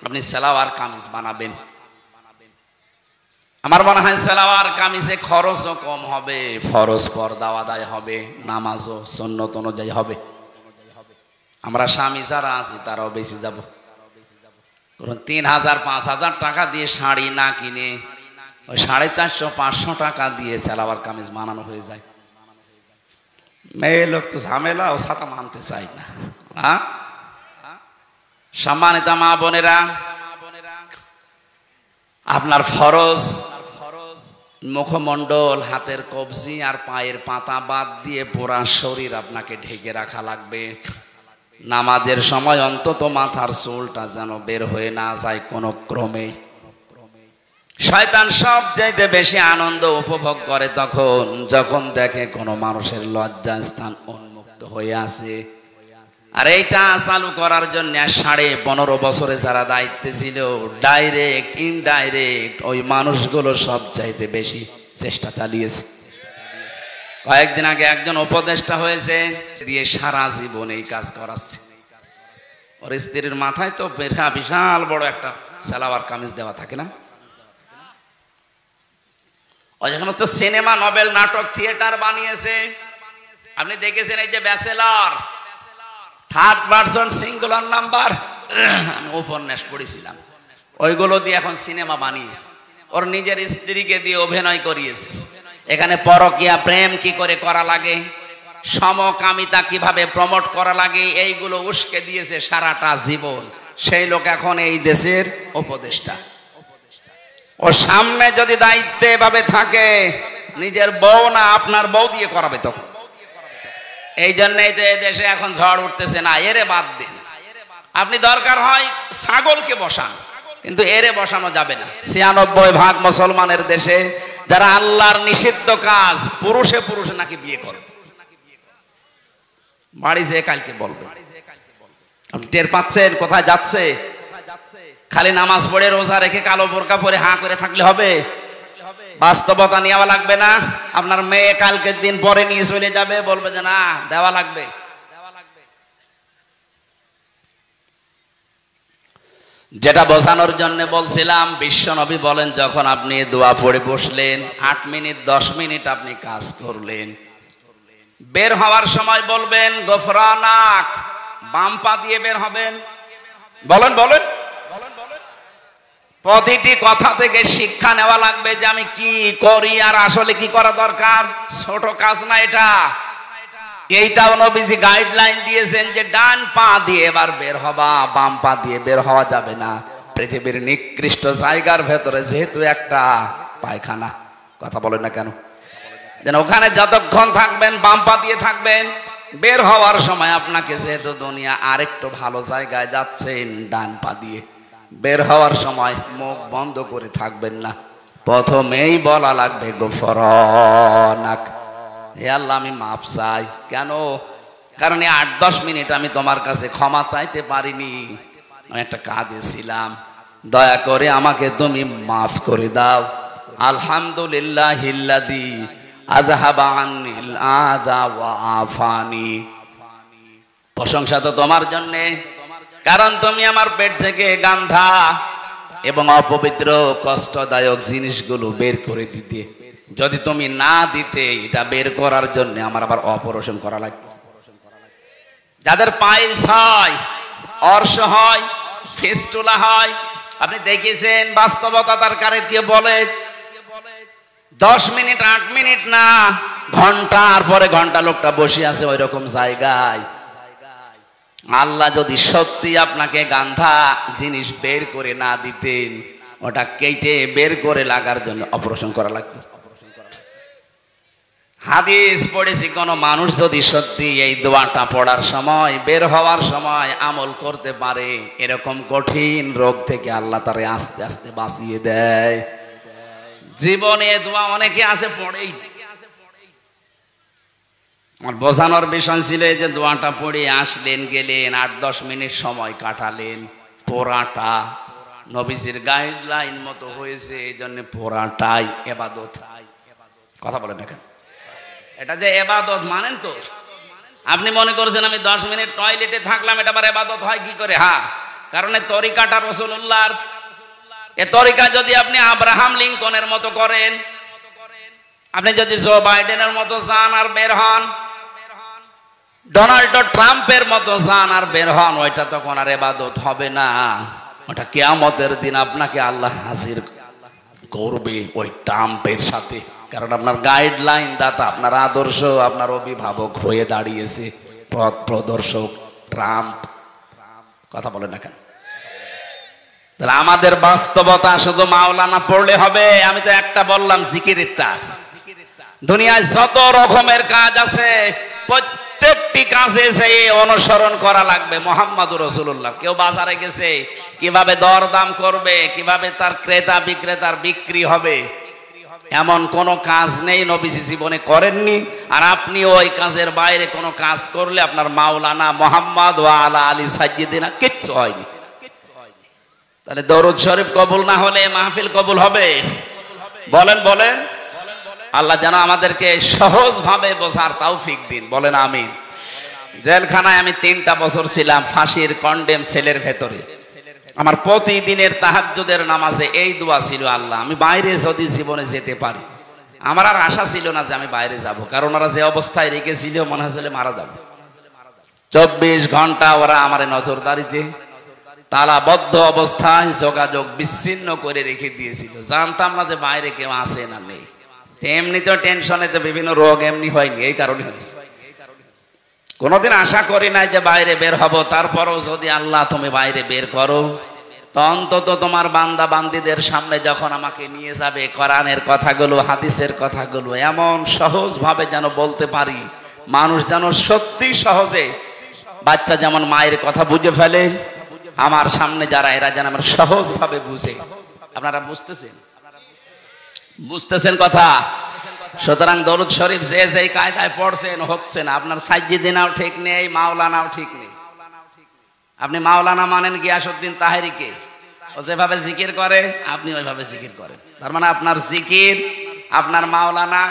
আপনি সালোয়ার কামিজ বানাবেন। আমার মনে হয় সালোয়ার কামিজে খরচও কম হবে, ফরজ পর্দা আদায় হবে, নামাজও সুন্নত অনুযায়ী হবে। আমরা স্বামী যারা আছি তারাও বেশি যাব। ৩,০০০-৫,০০০ টাকা দিয়ে শাড়ি না কিনে ওই 450-500 টাকা দিয়ে সালোয়ার কামিজ বানানো হয়ে যায়। মেয়ে লোক তো ঝামেলা, ও ছাতা মানতে চাই না। সম্মানিত মা বোনেরা, আপনার ফরজ মুখমণ্ডল, হাতের কবজি আর পায়ের পাতা বাদ দিয়ে পুরা শরীর আপনাকে ঢেকে রাখা লাগবে। নামাজের সময় অন্তত মাথার চুলটা যেন বের হয়ে না যায় কোনো ক্রমে। শয়তান সব চাইতে বেশি আনন্দ উপভোগ করে তখন যখন দেখে কোনো মানুষের লজ্জা স্থান উন্মুক্ত হয়ে আছে। আর এইটা চালু করার জন্য 15.5 বছরে যারা দায়িত্বে ছিল, ডাইরেক্ট ইনডাইরেক্ট ওই মানুষগুলো সব চাইতে বেশি চেষ্টা চালিয়েছে। কয়েকদিন আগে একজন উপদেষ্টা হয়েছে, দিয়ে সারা জীবন এই কাজ করাচ্ছে। ওর স্ত্রীর মাথায় তো বিশাল বড় একটা সালোয়ার কামিজ দেওয়া থাকে না। ওই সমস্ত সিনেমা, নভেল, নাটক, থিয়েটার বানিয়েছে, আপনি দেখেছেন। এই যে bachelor, third person singular number, আমি উপন্যাস পড়েছিলাম, ওইগুলো দিয়ে এখন সিনেমা বানিয়েছে। ওর নিজের স্ত্রীকে দিয়ে অভিনয় করিয়েছে। এখানে পরকীয়া প্রেম কি করে করা লাগে, সমকামিতা কিভাবে প্রমোট করা লাগে, এইগুলো উস্কে দিয়েছে সারাটা জীবন। সেই লোক এখন এই দেশের উপদেষ্টা। ও সামনে যদি দায়িত্বে এভাবে থাকে, নিজের বউ না আপনার বউ দিয়ে করাবে তখন। এই জন্যই তো এই দেশে এখন ঝড় উঠতেছে, না এরে বাদ দিন। আপনি দরকার হয় ছাগলকে বসান, কিন্তু এরে বসানো যাবে না। 96% মুসলমানের দেশে যারা আল্লাহর নিষিদ্ধ কাজ পুরুষে পুরুষে নাকি বিয়ে করে, বাড়ি যেয়ে কালকে বলবে। আপনি টের পাচ্ছেন কোথায় যাচ্ছে? খালি নামাজ পড়ে রোজা রেখে কালো বোরকা পরে হাঁ করে থাকলে হবে? বাস্তবতা নেওয়া লাগবে না? আপনার মেয়ে কালকের দিন পরে নিয়ে চলে যাবে, বলবে যে না দেওয়া লাগবে। যেটা বোঝানোর জন্য বলছিলাম, বিশ্বনবী বলেন যখন আপনি দোয়া পড়ে বসলেন, 8 মিনিট 10 মিনিট আপনি কাজ করলেন, বের হওয়ার সময় বলবেন গফরানাক, বাম পা দিয়ে বের হবেন। বলেন বলেন, প্রতিটি কথা থেকে শিক্ষা নেওয়া লাগবে যে আমি কি করি আর আসলে কি করা দরকার। ছোট কাজ না এটা, এইটাও নবীজি গাইডলাইন দিয়েছেন যে ডান পা দিয়ে এবার বের হবা, বাম পা দিয়ে বের হওয়া যাবে না। পৃথিবীর নিকৃষ্ট জায়গার ভেতরে যেহেতু একটা পায়খানা, কথা বলেন না কেন, যেন ওখানে যতক্ষণ থাকবেন বাম পা দিয়ে থাকবেন, বের হওয়ার সময় আপনাকে যেহেতু দুনিয়া আরেকটু ভালো জায়গায় যাচ্ছেন, ডান পা দিয়ে বের হওয়ার সময় মুখ বন্ধ করে থাকবেন না। প্রথমেই বলা লাগবে গফরানাক, হে আল্লাহ আমি মাফ চাই। কেন? কারণ 8-10 মিনিট আমি তোমার কাছে ক্ষমা চাইতে পারিনি, আমি একটা কাজে ছিলাম, দয়া করে আমাকে তুমি মাফ করে দাও। আলহামদুলিল্লাহিল্লাযী আযহাবা আন্নিল আযা ওয়া আফানি, প্রশংসা তো তোমার জন্য, কারণ তুমি আমার পেট থেকে গান্ধা এবং অপবিত্র কষ্টদায়ক জিনিসগুলো বের করে দিতে। যদি তুমি না দিতে, এটা বের করার জন্য আমার আবার অপারেশন করা লাগবে। যাদের পাইলস হয়, অর্শ হয়, ফিস্টুলা হয়, আপনি দেখেছেন বাস্তবতা তার কারেন্টকে বলে 10 মিনিট 8 মিনিট না, ঘন্টার পরে ঘন্টা লোকটা বসে আছে ওই রকম জায়গায়। আল্লাহ যদি সত্যি আপনাকে গান্ধা জিনিস বের করে না দিতেন, ওটা কেটে বের করে লাগার জন্য অপারেশন করা লাগবে। হাদিস পড়েছি, কোন মানুষ যদি সত্যি এই দোয়াটা পড়ার সময়, বের হওয়ার সময় আমল করতে পারে, এরকম কঠিন রোগ থেকে আল্লাহ তারে আস্তে আস্তে বাঁচিয়ে দেয়। জীবনে দোয়া অনেকে আছে পড়েই, আমার বোঝানোর বিষয় ছিল যে দোয়াটা পড়ে আসলেন, গেলেন, 8-10 মিনিট সময় কাটালেন, পড়াটা নবীজির গাইডলাইন মতো হয়েছে, এই জন্য পড়াটাই ইবাদত। কথা বলেন না কেন? এটা যে ইবাদত মানেন তো? আপনি মনে করছেন আমি 10 মিনিট টয়লেটে থাকলাম, এটা আবার ইবাদত হয় কি করে? হ্যাঁ, কারণ এই তরিকাটা রাসূলুল্লাহর। এই তরিকা যদি আপনি আব্রাহাম লিঙ্কনের মতো করেন, আপনি যদি জো বাইডেনের মতো যান আর বের হন, ডোনাল্ড ট্রাম্পের মতো যান আর বের হন, ওইটা তখন আর ইবাদত হবে না। ওটা কিয়ামতের দিন আপনাকে আল্লাহ হাজির করবে ওই ট্রাম্পের সাথে, কারণ আপনার গাইডলাইন দাতা, আপনার আদর্শ, আপনার অভিভাবক হয়ে দাঁড়িয়েছে পথ প্রদর্শক ট্রাম্প। কথা বলেন না কেন? তাহলে আমাদের বাস্তবতা শুধু মাওলানা পড়লে হবে? আমি তো একটা বললাম জিকিরেরটা। দুনিয়ায় যত রকমের কাজ আছে, প্রত্যেকটি কাজে সেই অনুসরণ করা লাগবে মুহাম্মদুর রাসূলুল্লাহ। কেউ বাজারে গেছে, কিভাবে দরদাম করবে, কিভাবে তার ক্রেতা বিক্রেতার বিক্রি হবে, এমন কোনো কাজ নেই নবীজি জীবনে করেননি। আর আপনি ওই কাজের বাইরে কোনো কাজ করলে আপনার মাওলানা মুহাম্মদ ওয়া আলা আলী সাইয়্যিদিনা কিচ্ছু হয়নি। তাহলে দরুদ শরীফ কবুল না হলে মাহফিল কবুল হবে? বলেন বলেন। আল্লাহ যেন আমাদেরকে সহজভাবে বোঝার তৌফিক দিন, বলেন আমিন। জেলখানায় আমি 3টা বছর ছিলাম, ফাঁসির কন্ডেম সেলের ভেতরে। আমার প্রতিদিনের তাহাজ্জুদের নামাজে এই দোয়া ছিল, আল্লাহ আমি বাইরে যদি জীবনে যেতে পারি। আমার আর আশা ছিল না যে আমি বাইরে যাব, কারণ ওরা যে অবস্থায় রেখেছিল মনে হয়েছিল মারা যাব। 24 ঘন্টা ওরা আমার নজরদারিতে, তালাবদ্ধ অবস্থায়, যোগাযোগ বিচ্ছিন্ন করে রেখে দিয়েছিল। জানতাম না যে বাইরে কেউ আসে না নেই। এমনিতেও টেনশনে তো বিভিন্ন রোগ এমনি হয়নি, এই কারণে হয়েছে। কোনোদিন আশা করি নাই যে বাইরে বের হব। তারপরও যদি আল্লাহ তুমি বাইরে বের করো, তো অন্তত তোমার বান্দা বান্দীদের সামনে যখন আমাকে নিয়ে যাবে, কোরআনের কথাগুলো, হাদিসের কথাগুলো এমন সহজভাবে যেন বলতে পারি, মানুষ যেন সত্যি সহজে, বাচ্চা যেমন মায়ের কথা বুঝে ফেলে, আমার সামনে যারা এরা যেন আমার সহজভাবে বুঝে। আপনারা বুঝতেছেন? বুঝতেছেন কথা? সুতরাং দরুদ শরীফ যে যেই কায়দায় পড়ছেন হচ্ছে না। আপনার সাইয়্যিদিনাও ঠিক নেই, মাওলানাও ঠিক নেই। আপনি মাওলানা মানেন গিয়াসউদ্দিন তাহেরিকে, ও যেভাবে জিকির করে আপনি ওইভাবে জিকির করেন। তার মানে আপনার জিকির, আপনার মাওলানা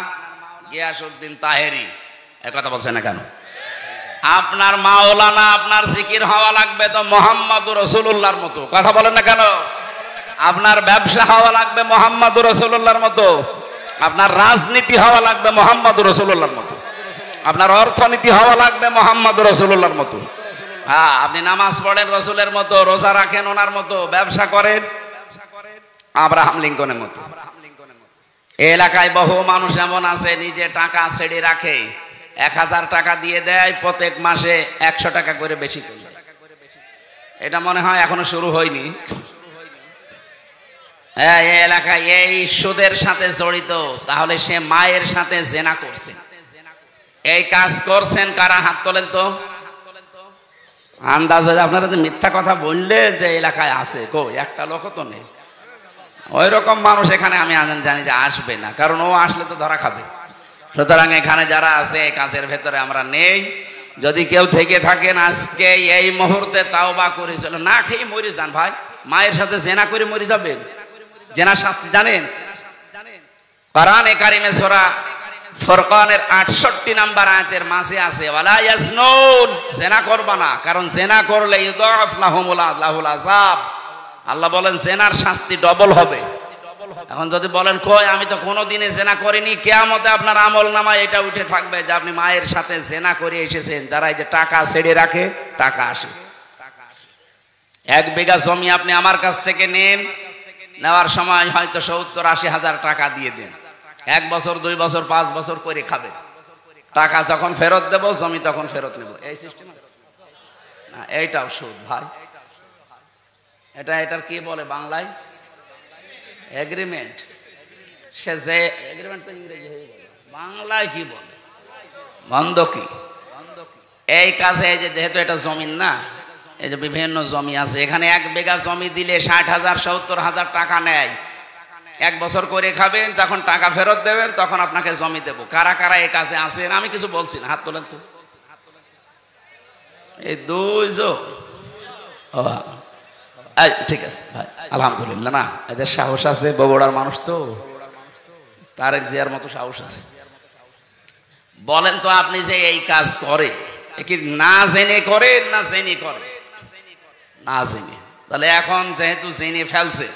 গিয়াসউদ্দিন তাহেরি। এ কথা বলছেন না কেন? আপনার মাওলানা, আপনার জিকির হওয়া লাগবে তো মুহাম্মদুর রাসূলুল্লাহর মতো। কথা বলেন না কেন? আপনার ব্যবসা হওয়া লাগবে মুহাম্মদুর রাসূলুল্লাহর মতো, আপনার রাজনীতি হওয়া লাগবে মুহাম্মদুর রাসূলুল্লাহর মতো, আপনার অর্থনীতি হওয়া লাগবে মুহাম্মদুর রাসূলুল্লাহর মতো। হ্যাঁ, আপনি নামাজ পড়েন রসুলের মতো, রোজা রাখেন ওনার মতো, ব্যবসা করেন আব্রাহাম লিঙ্কনের মতো। এলাকায় বহু মানুষ এমন আছে নিজে টাকা ছেড়ে রাখে, 1000 টাকা দিয়ে দেয়, প্রত্যেক মাসে 100 টাকা করে বেশি করে। এটা মনে হয় এখনো শুরু হয়নি। এই এলাকায় এই সুদের সাথে জড়িত, তাহলে সে মায়ের সাথে জেনা করছে। এই কাজ করছেন কারা? হাত তোলেন তো। আন্দাজে আপনারা মিথ্যা কথা বললে যে এলাকায় আছে, কই একটা লোক তো নেই। ওই রকম মানুষ এখানে আমি জানি যে আসবে না, কারণ ও আসলে তো ধরা খাবে। সুতরাং এখানে যারা আছে কাজের ভেতরে আমরা নেই। যদি কেউ থেকে থাকেন আজকে এই মুহূর্তে তাওবা করে চলে, না খেয়ে মরে যান ভাই। মায়ের সাথে জেনা করে মরে যাবেন? জেনার শাস্তি জানেন? কোরআনে কারিমে সূরা ফুরকানের 68 নম্বর আয়াতের মাঝে আছে ওয়ালা ইয়াজনুন, জেনা করবা না, কারণ জেনা করলে ইউদাফ লাহুমুল আযাব। আল্লাহ বলেন জেনার শাস্তি ডবল হবে। এখন যদি বলেন কই আমি তো কোনোদিনই জেনা করিনি, কিয়ামতে আপনার আমলনামায় এটা উঠে থাকবে যে আপনি মায়ের সাথে জেনা করে এসেছেন। যারা এই যে টাকা ছেড়ে রাখে, টাকা আসে। 1 বিঘা জমি আপনি আমার কাছ থেকে নেন, নেওয়ার সময় হয়তো 70-80 হাজার টাকা দিয়ে দেন। 1 বছর 2 বছর 5 বছর করে খাবেন। টাকা যখন ফেরত দেব, জমি তখন ফেরত নেব। এই সিস্টেম না, এইটাও সুদ ভাই। এটার কি বলে বাংলায়? এগ্রিমেন্ট। সে যে এগ্রিমেন্ট তো ইংরেজি হয়ে গেল, বাংলায় কি বলে? বন্ধকি। এই কাজে এই যে যেহেতু এটা জমিন না, এই যে বিভিন্ন জমি আছে, এখানে 1 বিঘা জমি দিলে 60,000 70,000 টাকা নেয়। 1 বছর করে খাবেন, তখন টাকা ফেরত দেবেন, তখন আপনাকে জমি দেবো। কারা কারা এই কাজে আছেন? আমি কিছু বলছি না, হাত তোলেন তো। এই 2 জন। ঠিক আছে ভাই, আলহামদুলিল্লাহ। না, এদের সাহস আছে, বগুড়ার মানুষ তো, তারেক জিয়ার মতো সাহস আছে। বলেন তো আপনি যে এই কাজ করে, কি না জেনে করে না জেনে করে? না জেনে। তাহলে এখন যেহেতু জেনে ফেলছে,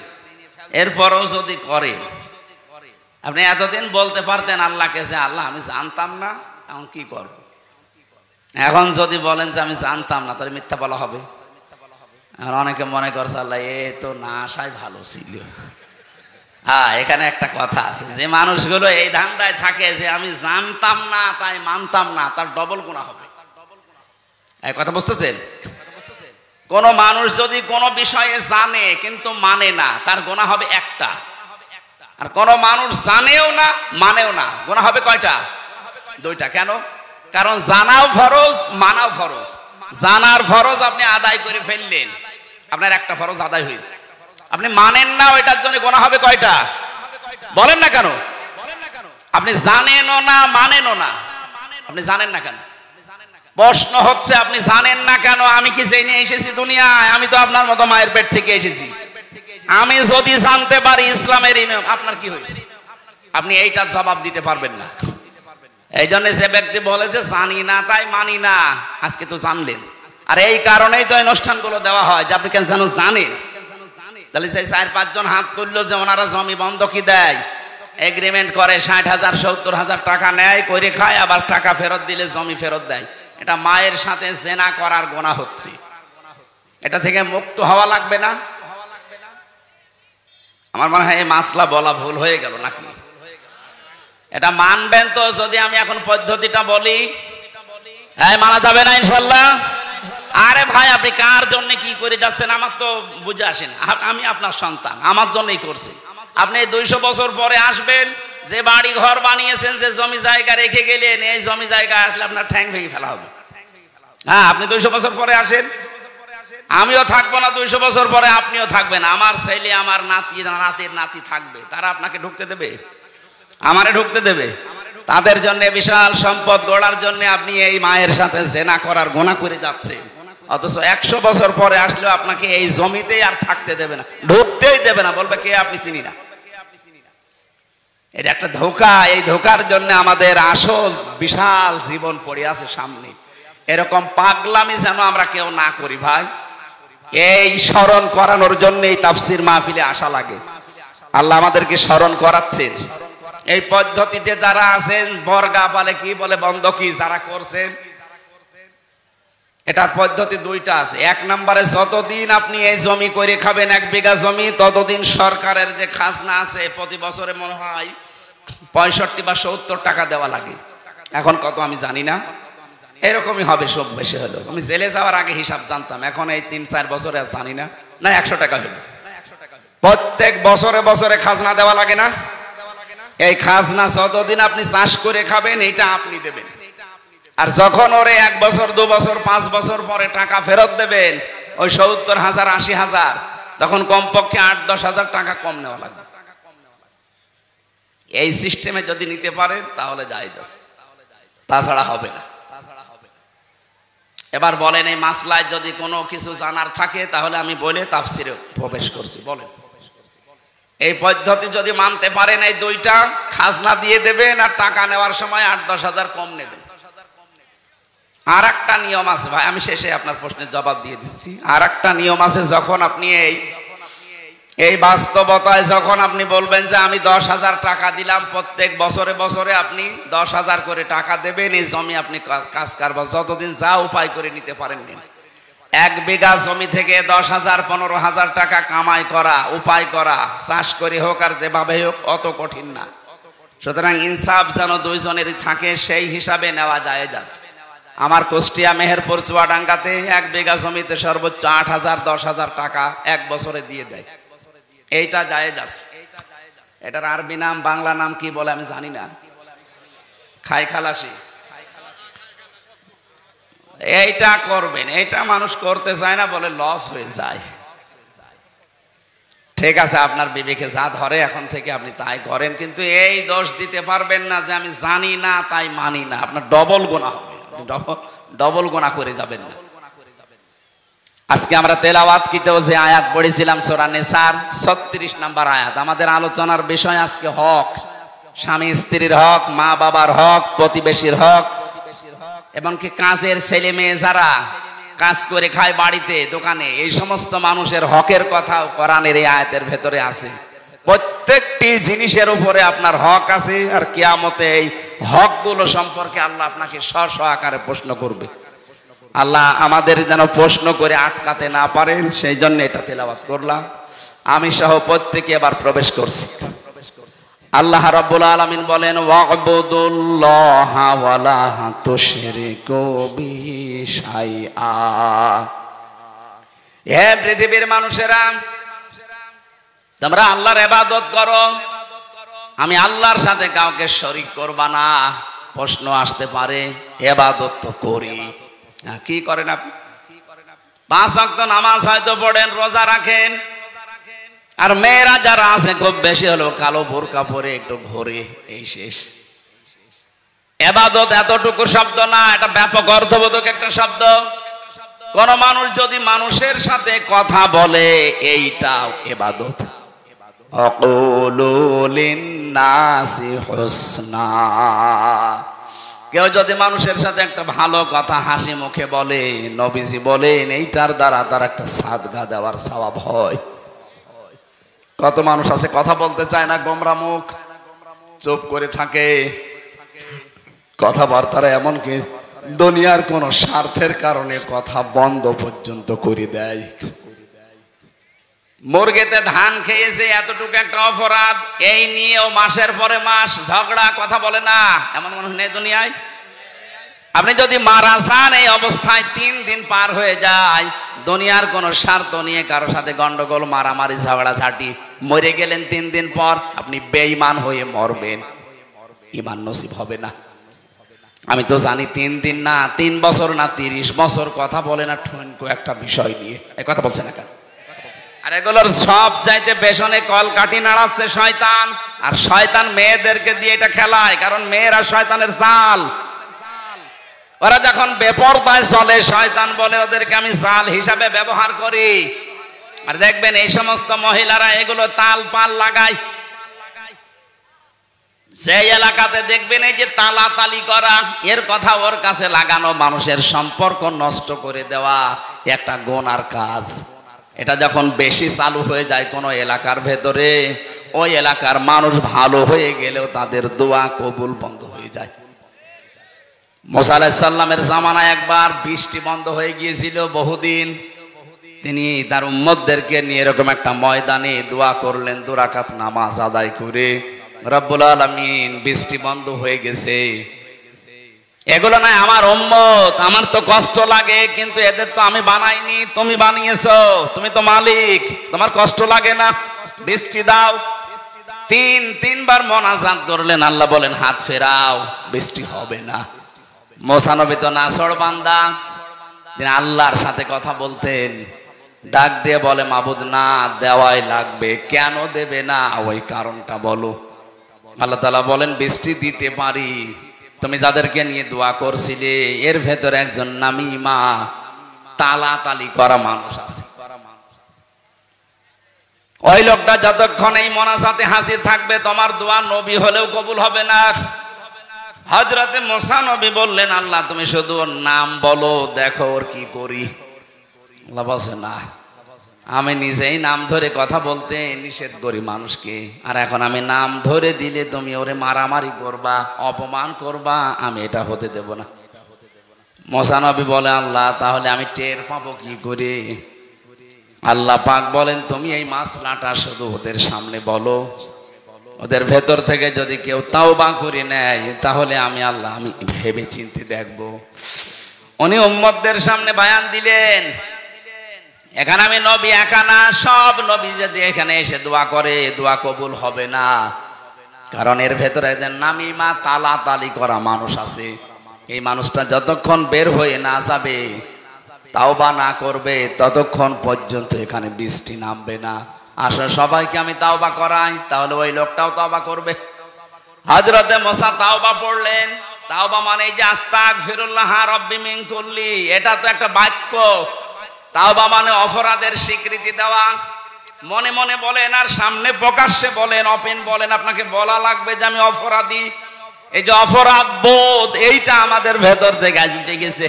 এরপরও যদি করে, আপনি এতদিন বলতে পারতেন আল্লাহকে যে আল্লাহ আমি জানতাম না, এখন কি করব? এখন যদি বলেন যে আমি জানতাম না, তাহলে মিথ্যা বলা হবে। আর অনেকে মনে করছে আল্লাহ এ তো না আসাই ভালো ছিল। হ্যাঁ, এখানে একটা কথা আছে, যে মানুষগুলো এই ধান্দায় থাকে যে আমি জানতাম না তাই মানতাম না, তার ডবল গুনাহ হবে। এই কথা বুঝতেছেন? কোন মানুষ যদি কোনো বিষয়ে জানে কিন্তু মানে না, তার গুনাহ হবে একটা। আর কোন মানুষ জানেও না মানেও না, গুনাহ হবে কয়টা? 2টা। কেন? কারণ জানাও ফরজ, মানাও ফরজ। জানার ফরজ আপনি আদায় করে ফেললেন, আপনার একটা ফরজ আদায় হয়েছে। আপনি মানেন না, ওইটার জন্য গুনাহ হবে কয়টা? বলেন না কেন? আপনি জানেনও না মানেনও না, আপনি জানেন না কেন? প্রশ্ন হচ্ছে আপনি জানেন না কেন? আমি কি জেনে এসেছি দুনিয়ায়? আমি তো আপনার মতো মায়ের পেট থেকে এসেছি। আমি যদি জানতে পারি ইসলামের নিয়ম, আপনার কি হয়েছে? আপনি এইটার জবাব দিতে পারবেন না। এই জন্য যে ব্যক্তি বলে যে জানি না তাই মানি না, আজকে তো জানলেন। আর এই কারণেই তো অনুষ্ঠানগুলো দেওয়া হয় যে আপনি কেন জানেন। তাহলে সেই 4-5 জন হাত তুললো যে ওনারা জমি বন্ধকি দেয়, এগ্রিমেন্ট করে, 60,000 70,000 টাকা নেয়, করে খায়, আবার টাকা ফেরত দিলে জমি ফেরত দেয়। এটা মায়ের সাথে জেনা করার গুনাহ হচ্ছে। এটা থেকে মুক্ত হওয়া লাগবে না? আমার মনে হয় এই মাসলা বলা ভুল হয়ে গেল নাকি? এটা মানবেন তো? যদি আমি এখন পদ্ধতিটা বলি, হ্যাঁ মানা যাবে না ইনশাল্লাহ? আরে ভাই আপনি কার জন্য কি করে যাচ্ছেন আমার তো বুঝে আসেন। আমি আপনার সন্তান, আমার জন্যই করছি। আপনি 200 বছর পরে আসবেন, যে বাড়ি ঘর বানিয়েছেন, যে জমি জায়গা রেখে গেলেন, এই জমি জায়গা আসলে আপনার ঠ্যাং ভেঙে ফেলা হবে। হ্যাঁ, আপনি 200 বছর পরে আসেন, আমিও থাকবো না 200 বছর পরে, আপনিও থাকবেন। আমার ছেলে আমার নাতি নাতির নাতি থাকবে, তারা আপনাকে ঢুকতে দেবে? আমারে ঢুকতে দেবে? তাদের জন্য বিশাল সম্পদ গড়ার জন্য আপনি এই মায়ের সাথে জেনা করার গুনাহ করে যাচ্ছেন। অথচ 100 বছর পরে আসলেও আপনাকে এই জমিতেই আর থাকতে দেবে না, ঢুকতেই দেবে না, বলবে কে আপনি চিনি না। এটা একটা ধোঁকা। এই ধোঁকার জন্য আমাদের আসল বিশাল জীবন পড়ে আছে সামনে। এরকম পাগলামি যেন আমরা কেউ না করি ভাই। এই স্মরণ করানোর জন্য এই তাফসির মাহফিলে আসা লাগে। আল্লাহ আমাদেরকে স্মরণ করাচ্ছেন। এই পদ্ধতিতে যারা আছেন, বর্গা বলে কি বলে বন্ধকি যারা করছেন, এটার পদ্ধতি 2টা আছে। 1 নম্বরে যতদিন আপনি এই জমি করে খাবেন 1 বিঘা জমি, ততদিন সরকারের যে খাজনা আছে প্রতি বছরে মনে হয় 65 বা 70 টাকা দেওয়া লাগে। এখন কত আমি জানি না, এরকমই হবে সব বেশি হলো। আমি জেলে যাওয়ার আগে হিসাব জানতাম, এখন এই 3-4 বছরে আর জানি না। না 100 টাকা হলো। প্রত্যেক বছরে বছরে খাজনা দেওয়া লাগে না? এই খাজনা যতদিন আপনি চাষ করে খাবেন এইটা আপনি দেবেন, আর যখন ওরে 1 বছর 2 বছর 5 বছর পরে টাকা ফেরত দেবেন, ওই 70,000 80,000, তখন কমপক্ষে 8-10 হাজার টাকা কম নেওয়া লাগবে। এই সিস্টেমে যদি নিতে পারেন তাহলে জায়েজ আছে, তাছাড়া হবে না। এবার বলেন এই মাসলায় যদি কোনো কিছু জানার থাকে তাহলে আমি বলে তাফসিরে প্রবেশ করছি। বলেন এই পদ্ধতি যদি মানতে পারেন, এই দুইটা খাজনা দিয়ে দেবেন আর টাকা নেওয়ার সময় 8-10 হাজার কম নেবেন। আর একটা নিয়ম আছে ভাই, আমি শেষে আপনার প্রশ্নের জবাব দিয়ে দিচ্ছি। আর একটা নিয়ম আছে, যখন আপনি এই বাস্তবতায় যখন আপনি বলবেন যে আমি 10,000 টাকা দিলাম, প্রত্যেক বছরে বছরে আপনি 10,000 করে টাকা দেবেন, এই জমি আপনি কাজ কারবার যতদিন যা উপায় করে নিতে পারেন নিন। 1 বিঘা জমি থেকে 10,000 15,000 টাকা কামাই করা, উপায় করা, চাষ করে হোক আর যেভাবে হোক, অত কঠিন না। সুতরাং ইনসাফ যেন দুইজনেরই থাকে, সেই হিসাবে নেওয়া জায়েজ আছে। আমার কুষ্টিয়া মেহেরপুর চুয়াডাঙ্গাতে 1 বিঘা জমিতে সর্বোচ্চ 8,000 10,000 টাকা 1 বছরে দিয়ে দেয়, এইটা জায়েজ আছে। এটার আরবি নাম বাংলা নাম কি বলে আমি জানি না, খাই খালাসি। এইটা করবেন, এইটা মানুষ করতে চায় না বলে লস হয়ে যায়। ঠিক আছে, আপনার বিবেকে যা ধরে এখন থেকে আপনি তাই করেন, কিন্তু এই দোষ দিতে পারবেন না যে আমি জানি না তাই মানি না। আপনার ডবল গুনাহ হবে, ডবল গুনাহ করে যাবেন না। আজকে আমরা তেলাওয়াতকিতেও যে আয়াত পড়েছিলাম সূরা নিসার 36 নম্বর আয়াত, আমাদের আলোচনার বিষয় আজকে হক, স্বামী স্ত্রীর হক, মা বাবার হক, প্রতিবেশীর হক, এবং কি কাজের ছেলে মেয়ে যারা কাজ করে খায় বাড়িতে দোকানে, এই সমস্ত মানুষের হকের কথা কোরআনের এই আয়াতের ভেতরে আছে। প্রত্যেকটি জিনিসের উপরে আপনার হক আছে, আর কিয়ামতে এই হকগুলো সম্পর্কে আল্লাহ আপনাকে স্ব আকারে প্রশ্ন করবে। আল্লাহ আমাদের যেন প্রশ্ন করে আটকাতে না পারেন, সেই জন্য এটা তেলাওয়াত করলাম। আমি সহ প্রত্যেকে এবার প্রবেশ করছি। আল্লাহ রাব্বুল আলামিন বলেন, ওয়া'বুদুল্লাহা ওয়া লা তুশরিকু বিহি শাইআ। হে পৃথিবীর মানুষেরা, তোমরা আল্লাহর ইবাদত করো, আমি আল্লাহর সাথে কাউকে শরীক করবা না। প্রশ্ন আসতে পারে, ইবাদত তো করি, কি করেন আপনি? 5 ওয়াক্ত নামাজ হয়তো পড়েন, রোজা রাখেন, আর মেয়েরা যারা আছে খুব বেশি হলো কালো বোরকা পরে একটু ঘোরে, এই শেষ। ইবাদত এতটুকু শব্দ না, এটা ব্যাপক অর্থবোধক একটা শব্দ। কোন মানুষ যদি মানুষের সাথে কথা বলে, এইটাও ইবাদত। আকুলু লিন্নাসি হুসনা, কেউ যদি মানুষের সাথে একটা ভালো কথা হাসি মুখে বলে, নবীজি বলেন এইটার দ্বারা তার একটা সাদগা দেওয়ার সওয়াব হয়। কত মানুষ আছে কথা বলতে চায় না, গোমরা মুখ, চুপ করে থাকে, কথাবার্তারা এমনকি দুনিয়ার কোন স্বার্থের কারণে কথা বন্ধ পর্যন্ত করে দেয়। মুরগিতে ধান খেয়েছে, এতটুকু একটা অপরাধ, এই নিয়েও মাসের পরে মাস ঝগড়া, কথা বলে না, এমন মানুষ নেই দুনিয়ায়। আপনি যদি মারা যান, এই অবস্থায় 3 দিন পার হয়ে যায়, দুনিয়ার কোন স্বার্থ নিয়ে কারোর সাথে গন্ডগোল, মারামারি, ঝগড়া ঝাঁটি, মরে গেলেন 3 দিন পর, আপনি বেঈমান হয়ে মরবেন, ঈমান নসিব হবে না। আমি তো জানি 3 দিন না, 3 বছর না, 30 বছর কথা বলে না ঠুনকো একটা বিষয় নিয়ে, এই কথা বলছে না কেন? আর এগুলোর সব চাইতে পেছনে কলকাঠি নাড়াচ্ছে শয়তান, আর শয়তান মেয়েদেরকে দিয়ে এটা খেলায়, কারণ মেয়েরা শয়তানের জাল। ওরা যখন বেপরদায় চলে, শয়তান বলে ওদেরকে আমি জাল হিসাবে ব্যবহার করি। আর দেখবেন এই সমস্ত মহিলারা এগুলো তাল পাল লাগায়। যে এলাকাতে দেখবেন এই যে তালাতালি করা, এর কথা ওর কাছে লাগানো, মানুষের সম্পর্ক নষ্ট করে দেওয়া একটা গুনার কাজ। এটা যখন বেশি চালু হয়ে যায় কোন এলাকার ভেতরে, ওই এলাকার মানুষ ভালো হয়ে গেলেও তাদের দোয়া কবুল বন্ধ হয়ে যায়। মুসা আলাইহিস সালামের জামানায় একবার বৃষ্টি বন্ধ হয়ে গিয়েছিল বহুদিন। তিনি তার উম্মতদেরকে নিয়ে এরকম একটা ময়দানে দোয়া করলেন, 2 রাকাত নামাজ আদায় করে, রব্বুল আলামিন বৃষ্টি বন্ধ হয়ে গেছে, এগুলো নাই আমার উম্মত, আমার তো কষ্ট লাগে, কিন্তু এদের তো আমি বানাইনি, তুমি বানিয়েছো, তুমি তো মালিক, তোমার কষ্ট লাগে না? বৃষ্টি দাও। তিনবার মোনাজাত করলেন, আল্লাহ বলেন হাত ফেরাও, বৃষ্টি হবে না। মুসা নবী তো নাছড় বান্দা, তিনি আল্লাহর সাথে কথা বলতেন, ডাক দিয়ে বলে মাবুদ না, দেওয়াই লাগবে। কেন দেবে না, ওই কারণটা বলো। আল্লাহ তাআলা বলেন বৃষ্টি দিতে পারি, তুমি যাদেরকে নিয়ে দোয়া করছিলে এর ভেতরে একজন নামিমা তালাতালি করা মানুষ আছে। ওই লোকটা যতক্ষণ এই মোনাজাতে হাজির থাকবে তোমার দোয়া নবী হলেও কবুল হবে না। হযরতে মুসা নবী বললেন আল্লাহ তুমি শুধু ওর নাম বলো, দেখো ওর কি করি। আল্লাহ বলছে না, আমি নিজেই নাম ধরে কথা বলতে নিষেধ করি মানুষকে, আর এখন আমি নাম ধরে দিলে তুমি ওরে মারামারি করবা, অপমান করবা, আমি এটা হতে দেব না। মুসা নবী বলে আল্লাহ তাহলে আমি টের পাবো কি করে? আল্লাহ পাক বলেন তুমি এই মাসলাটা শুধু ওদের সামনে বলো, ওদের ভেতর থেকে যদি কেউ তাওবা করে নেয় তাহলে আমি আল্লাহ আমি ভেবে চিন্তে দেখবো। উনি উম্মতদের সামনে বয়ান দিলেন, এখানে আমি নবী একা না, সব নবী যদি এখানে এসে দোয়া করে দোয়া কবুল হবে না, কারণ এর ভেতরে একজন নামিমা তালাতালি করা মানুষ আছে। এই মানুষটা যতক্ষণ বের হয়ে না যাবে, তাওবা না করবে, ততক্ষণ পর্যন্ত এখানে বৃষ্টি নামবে না। আসলে সবাইকে আমি তাওবা করাই, তাহলে ওই লোকটাও তাওবা করবে। হযরতে মুসা তাওবা পড়লেন। তাওবা মানে এই যে আস্তাগফিরুল্লাহ রাব্বি মিন কুল্লি, এটা তো একটা বাক্য। তাওবা মানে অপরাধের স্বীকৃতি দেওয়া। মনে মনে বলেন আর সামনে প্রকাশ্যে বলেন, ওপেন বলেন, আপনাকে বলা লাগবে যে আমি অপরাধী। এই যে অপরাধ বোধ, এইটা আমাদের ভেতর থেকে উঠে গেছে।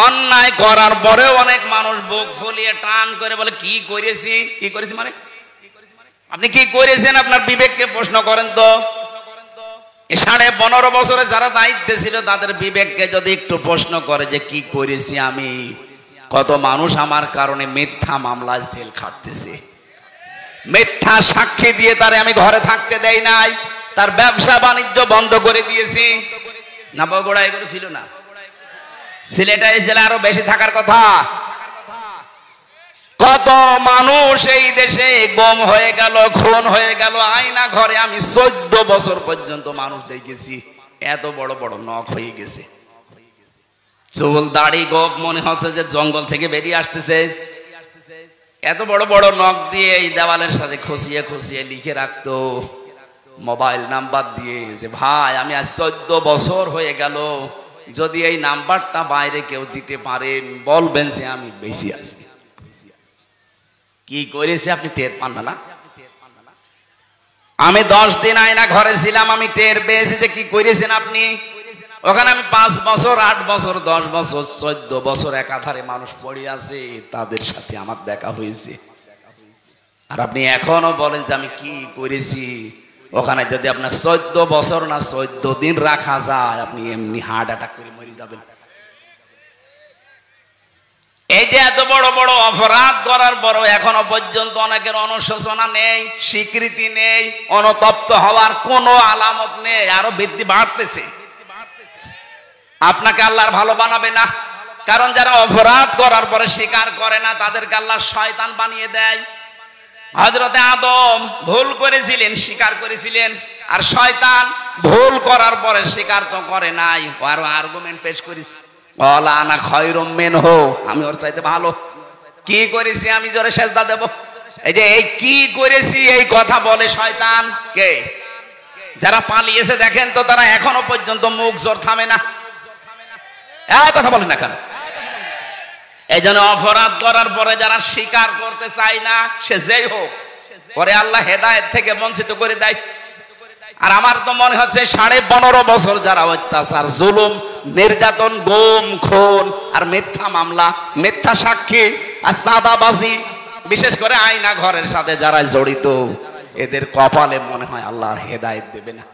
অন্যায় করার পরেও অনেক মানুষ বুক ফুলিয়ে টান করে বলে কি করেছি, কি করেছি মানে আপনি কি করেছেন? আপনার বিবেককে প্রশ্ন করেন তো। 15.5 বছরে যারা দায়িত্বে ছিল তাদের বিবেককে যদি একটু প্রশ্ন করে যে কি করেছি আমি। কত মানুষ আমার কারণে মিথ্যা মামলায় জেল খাটতেছে, মিথ্যা সাক্ষী দিয়ে তারে আমি ঘরে থাকতে দেই নাই, তার ব্যবসা বাণিজ্য বন্ধ করে দিয়েছি। না বগুড়া এগুলো ছিল না, সিলেটে এই জেলা আরো বেশি থাকার কথা। কত মানুষ এই দেশে গুম হয়ে গেল, খুন হয়ে গেল আয়না ঘরে। আমি 14 বছর পর্যন্ত মানুষ দেখেছি এত বড় বড় নখ হয়ে গেছে, চুল দাড়ি গোপ মনে হচ্ছে যে জঙ্গল থেকে বেরিয়ে আসতেছে। এত বড় বড় নখ দিয়ে এই দেওয়ালের সাথে খুশিয়ে খুশিয়ে লিখে রাখতো মোবাইল নাম্বার দিয়ে যে ভাই আমি আজ 14 বছর হয়ে গেল, যদি এই নাম্বারটা বাইরে কেউ দিতে পারেন বলবেন যে আমি বেশি আছি। কি করেছে আপনি টের পান না? আমি 10 দিন আয়না ঘরে ছিলাম, আমি টের পেয়েছি যে কি করেছেন আপনি। ওখানে আমি 5 বছর 8 বছর 10 বছর 14 বছর একাধারে মানুষ পড়ে আছে, তাদের সাথে আমার দেখা হয়েছে। আর আপনি এখনো বলেন যে আমি কি করেছি। ওখানে যদি আপনার 14 বছর না 14 দিন রাখা যায়, আপনি এমনি হার্ট অ্যাটাক করে মরে যাবেন। এই যে এত বড় বড় অপরাধ করার পরও এখনো পর্যন্ত অনেকের অনুশোচনা নেই, স্বীকৃতি নেই, অনুতপ্ত হওয়ার কোনো আলামত নেই, আরো বৃদ্ধি বাড়তেছে। আপনাকে আল্লাহর ভালো বানাবে না, কারণ যারা অপরাধ করার পরে স্বীকার করে না তাদেরকে আল্লাহ শয়তান বানিয়ে দেয়। হযরতে আদম ভুল করেছিলেন, স্বীকার করেছিলেন, আর শয়তান ভুল করার পরে স্বীকার তো করে নাই, আরো আর্গুমেন্ট পেশ করেছে, ওয়ালা আনা খায়রুম মিনহু, আমি ওর চাইতে ভালো। কি করেছি আমি জোরে সেজদা দেব? এই যে এই কি করেছি এই কথা বলে শয়তান কে? যারা পালিয়েছে দেখেন তো, তারা এখনো পর্যন্ত মুখ জোর থামে না, কথা বলে না কেন? এই জন্য অপরাধ করার পরে যারা স্বীকার করতে চায় না, সে যেই হোক, পরে আল্লাহ হেদায়েত থেকে বঞ্চিত করে দেয়। আর আমার তো মনে হচ্ছে 15.5 বছর যারা অত্যাচার, জুলুম, নির্যাতন, গুম, খুন আর মিথ্যা মামলা, মিথ্যা সাক্ষী আর চাঁদাবাজি, বিশেষ করে আয়না ঘরের সাথে যারা জড়িত, এদের কপালে মনে হয় আল্লাহর হেদায়েত দেবে না।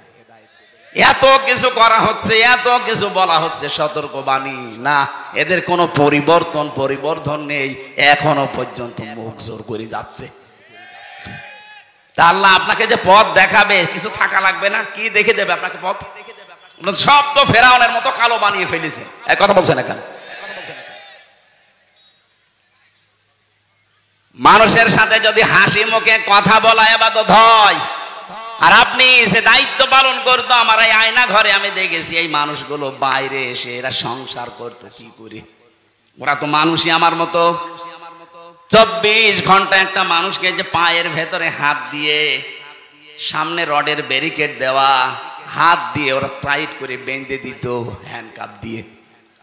এত কিছু করা হচ্ছে, এত কিছু বলা হচ্ছে, সতর্কবাণী না, এদের কোনো পরিবর্তন নেই, এখনো পর্যন্ত মুখ জোর করে যাচ্ছে। তা আল্লাহ আপনাকে যে পথ দেখাবে, কিছু থাকা লাগবে না, কি দেখে দেবে আপনাকে পথ? সব তো ফেরাউনের মতো কালো বানিয়ে ফেলেছে। এক কথা বলছেন এখন, মানুষের সাথে যদি হাসি মুখে কথা বলা ইবাদত হয়, আর আপনি সে দায়িত্ব পালন করতো, আমার এই আয়না ঘরে আমি দেখেছি এই মানুষগুলো বাইরে এসে এরা সংসার করতো কি করে। ওরা তো মানুষই আমার মতো। 24 ঘন্টা একটা মানুষকে যে পায়ের ভেতরে হাত দিয়ে, সামনে রডের ব্যারিকেড দেওয়া, হাত দিয়ে ওরা টাইট করে বেঁধে দিত হ্যান্ডকাপ দিয়ে।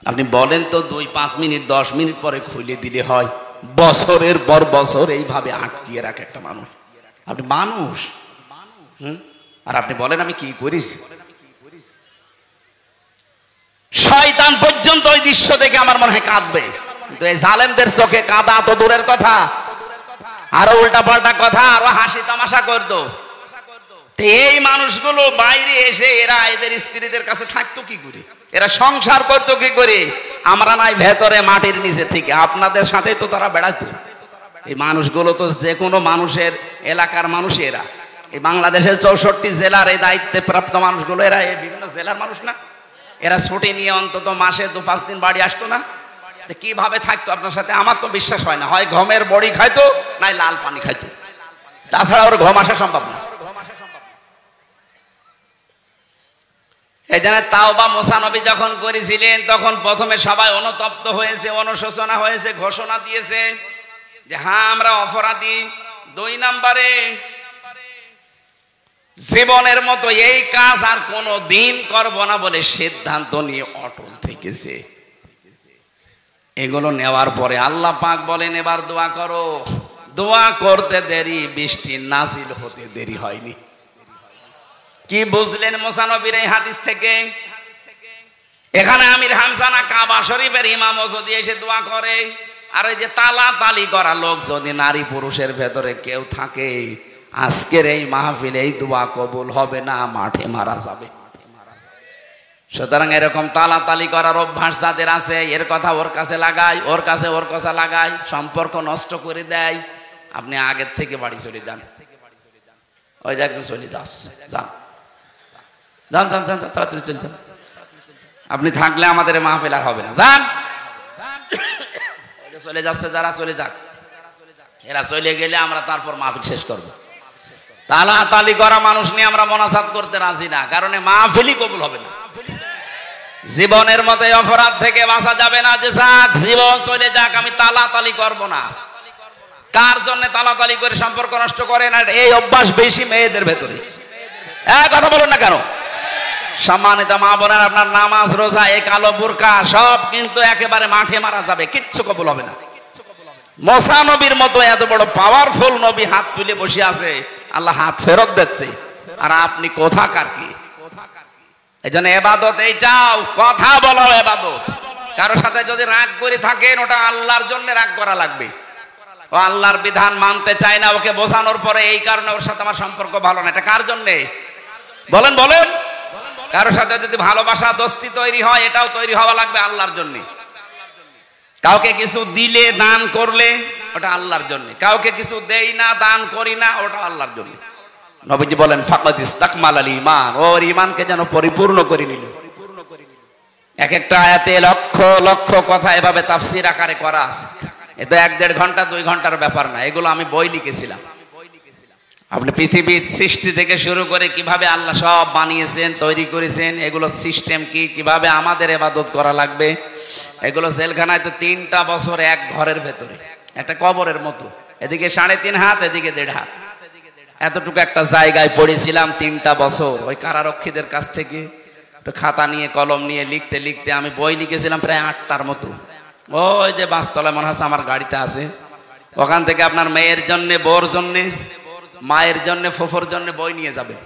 আপনি বলেন তো 2-5 মিনিট 10 মিনিট পরে খুলে দিলে হয়? বছরের পর বছর এইভাবে আটকিয়ে রাখে একটা মানুষ। আপনি মানুষ, আর আপনি বলেন আমি কি করেছি? শয়তান পর্যন্ত ওই দৃশ্য দেখে আমার মনে হয় কাঁদবে, কিন্তু এই জালেমদের চোখে কাঁদা তো দূরের কথা, আরো উল্টা পাল্টা কথা, আরো হাসি তামাশা করতো। এই মানুষগুলো বাইরে এসে এরা এদের স্ত্রীদের কাছে থাকতো কি করে, এরা সংসার করতো কি করে? আমরা নাই ভেতরে মাটির নিচে থেকে আপনাদের সাথে তো তারা বেড়াতো। এই মানুষগুলো তো যে কোনো মানুষের এলাকার মানুষ, এরা এই বাংলাদেশের 64 জেলার এই দায়িত্বে প্রাপ্ত মানুষগুলো, এরা এই বিভিন্ন জেলার মানুষ না? এরা ছুটি নিয়ে অন্তত মাসে 2-5 দিন বাড়ি আসতো না? কিভাবে থাকতো আপনার সাথে? আমার তো বিশ্বাস হয় না, হয় গমের বড়ি খাইতো, নাই লাল পানি খাইতো, তাছাড়া ওর ঘুম আসা সম্ভব না। এই জন্য তাওবা মুসা নবী যখন করেছিলেন, তখন প্রথমে সবাই অনুতপ্ত হয়েছে, অনুশোচনা হয়েছে, ঘোষণা দিয়েছে যে হ্যাঁ আমরা অপরাধী। 2 নম্বরে জীবনের মতো এই কাজ আর কোনো দিন করব না বলে সিদ্ধান্ত নিয়ে অটল থেকেছে। এগুলো নেওয়ার পরে আল্লাহ পাক বলেন এবার দোয়া করো। দোয়া করতে দেরি, বৃষ্টি নাজিল হতে দেরি হয়নি। কি বুঝলেন মুসা নবীর এই হাদিস থেকে? এখানে আমির হামজানা কাবা শরীফের ইমামও যদি এসে দোয়া করে, আর ওই যে তালা তালি করা লোক যদি নারী পুরুষের ভেতরে কেউ থাকে, আজকের এই মাহফিলে এই দোয়া কবুল হবে না, মাঠে মারা যাবে। সুতরাং এরকম তালাতালি করার অভ্যাস যাদের আছে, এর কথা ওর কাছে লাগায়, ওর কাছে ওর কথা লাগায়, সম্পর্ক নষ্ট করে দেয়। আপনি আগের থেকে বাড়ি চলে যান, ওই যে একজন চলে যাচ্ছে, যান যান যান যান, তাড়াতাড়ি চলে যান। আপনি থাকলে আমাদের মাহফিল আর হবে না, যান। চলে যাচ্ছে যারা, চলে যাক, এরা চলে গেলে আমরা তারপর মাহফিল শেষ করবো। তালাতালি করা মানুষ নিয়ে আমরা মোনাজাত করতে রাজি না, কারণ মাহফিলই কবুল হবে না। জীবনের মতো অপরাধ থেকে বাঁচা যাবে না যে যাক জীবন চলে যাক, আমি তালাতালি করব না। কার জন্য তালাতালি করে সম্পর্ক নষ্ট করে না? এই অভ্যাস বেশি মেয়েদের ভেতরে। কথা বলুন না কেন? সম্মানিত মা বোনেরা, আপনার নামাজ রোজা এই কালো বোরকা সব কিন্তু একেবারে মাঠে মারা যাবে, কিচ্ছু কবুল হবে না। মুসা নবীর মতো এত বড় পাওয়ারফুল নবী হাত তুলে বসে আছে, আল্লাহ হাত ফেরত দিচ্ছে, আর আপনি কোথাকার কি? এই জন্য এবাদত এইটাও, কথা বলাও এবাদত। কারোর সাথে যদি রাগ করে থাকেন, ওটা আল্লাহর জন্য রাগ করা লাগবে। ও আল্লাহর বিধান মানতে চায় না, ওকে বোঝানোর পরে এই কারণে ওর সাথে আমার সম্পর্ক ভালো না, এটা কার জন্যে? বলেন বলেন। কারোর সাথে যদি ভালোবাসা দোস্তি তৈরি হয়, এটাও তৈরি হওয়া লাগবে আল্লাহর জন্য। কাউকে কিছু দিলে দান করলে ওটা আল্লাহর জন্য, কাউকে কিছু দেই না দান করি না ওটা আল্লাহর জন্য। নবীজি বলেন ফাকাদ ইস্তাকমালাল ঈমান, ওর ঈমানকে যেন পরিপূর্ণ করে নিল। এক একটা আয়াতে লক্ষ লক্ষ কথা এভাবে তাফসীর আকারে করা আছে। এ তো 1-1.5 ঘন্টা 2 ঘন্টার ব্যাপার না, এগুলো আমি বই লিখেছিলাম। আপনি পৃথিবীর সৃষ্টি থেকে শুরু করে কিভাবে আল্লাহ সব বানিয়েছেন, তৈরি করেছেন, এগুলো সিস্টেম কি, কিভাবে আমাদের ইবাদত করা লাগবে, এগুলো জেলখানায় তো 3টা বছর এক ঘরের ভেতরে, একটা কবরের মতো, এদিকে 3.5 হাত, এদিকে 1.5 হাত, এতটুকু একটা জায়গায় পড়েছিলাম 3টা বছর। ওই কারারক্ষীদের কাছ থেকে তো খাতা নিয়ে কলম নিয়ে লিখতে লিখতে আমি বই লিখেছিলাম প্রায় 8টার মতো। ওই যে বাসতলায় মনে হচ্ছে আমার গাড়িটা আছে, ওখান থেকে আপনার মেয়ের জন্য, বোর জন্য, মায়ের জন্য, ফুফুর জন্য বই নিয়ে যাবেন,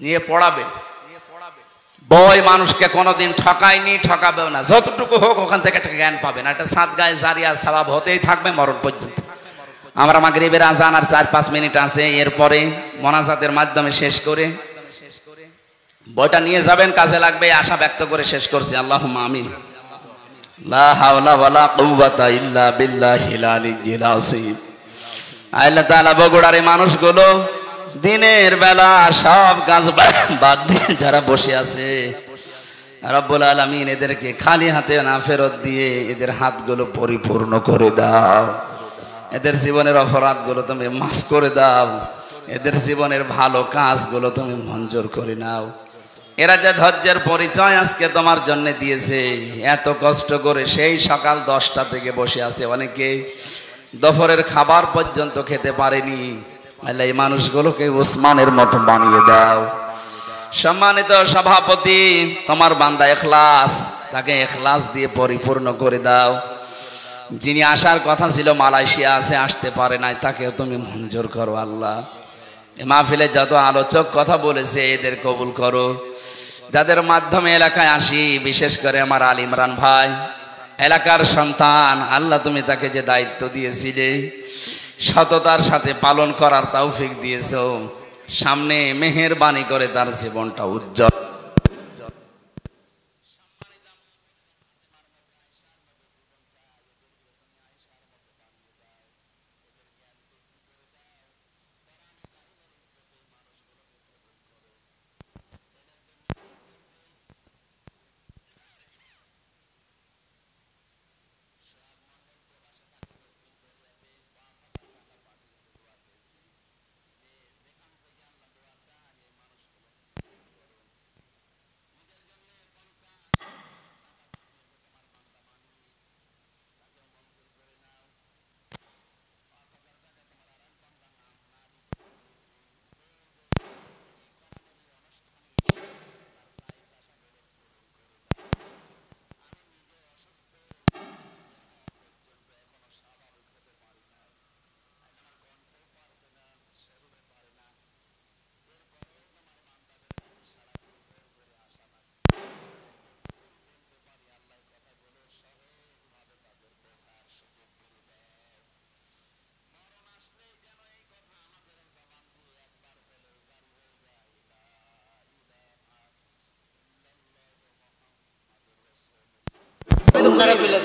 নিয়ে পড়াবেন। বই মানুষকে কোনোদিন ঠকায়নি, ঠকাবেও না, যতটুকু হোক ওখান থেকে একটা জ্ঞান পাবেন। একটা সাদগায়ে জারিয়া সওয়াব হতেই থাকবে মরণ পর্যন্ত। আমরা মাগরিবের আজান আর 4-5 মিনিট আছে, এরপরে মোনাজাতের মাধ্যমে শেষ করে বইটা নিয়ে যাবেন, কাজে লাগবে, আশা ব্যক্ত করে শেষ করছি। আল্লাহুম্মা আমিন। লা হাওলা ওয়ালা কুওয়াতা ইল্লা বিল্লাহিল আলিয়্যিল আযীম। আল্লাহ তাআলা বগুড়ার এই মানুষগুলো দিনের বেলা সব কাজ বাদ দিয়ে যারা বসে আছে, রব্বুল আলামিন এদেরকে খালি হাতে না ফেরত দিয়ে এদের হাতগুলো পরিপূর্ণ করে দাও, এদের জীবনের অপরাধগুলো তুমি মাফ করে দাও, এদের জীবনের ভালো কাজগুলো তুমি মঞ্জুর করে নাও। এরা যে ধৈর্যের পরিচয় আজকে তোমার জন্য দিয়েছে, এত কষ্ট করে সেই সকাল 10টা থেকে বসে আছে, অনেকে দুপুরের খাবার পর্যন্ত খেতে পারেনি। আল্লাহ এই মানুষগুলোকে উসমানের মতো বানিয়ে দাও। সম্মানিত সভাপতি, তোমার বান্দা ইখলাস, তাকে ইখলাস দিয়ে পরিপূর্ণ করে দাও। যিনি আসার কথা ছিল মালয়েশিয়া আছে, আসতে পারে নাই, তাকেও তুমি মঞ্জুর করো আল্লাহ। এই মাহফিলে যত আলোচক কথা বলেছে এদের কবুল করো। যাদের মাধ্যমে এলাকায় আসি, বিশেষ করে আমার আল ইমরান ভাই, এলাকার সন্তান, আল্লাহ তুমি তাকে যে দায়িত্ব দিয়েছিলে সততার সাথে পালন করার তৌফিক দিয়েছো। সামনে মেহেরবানি করে তার জীবনটা উজ্জ্বল। আপনারা কইলা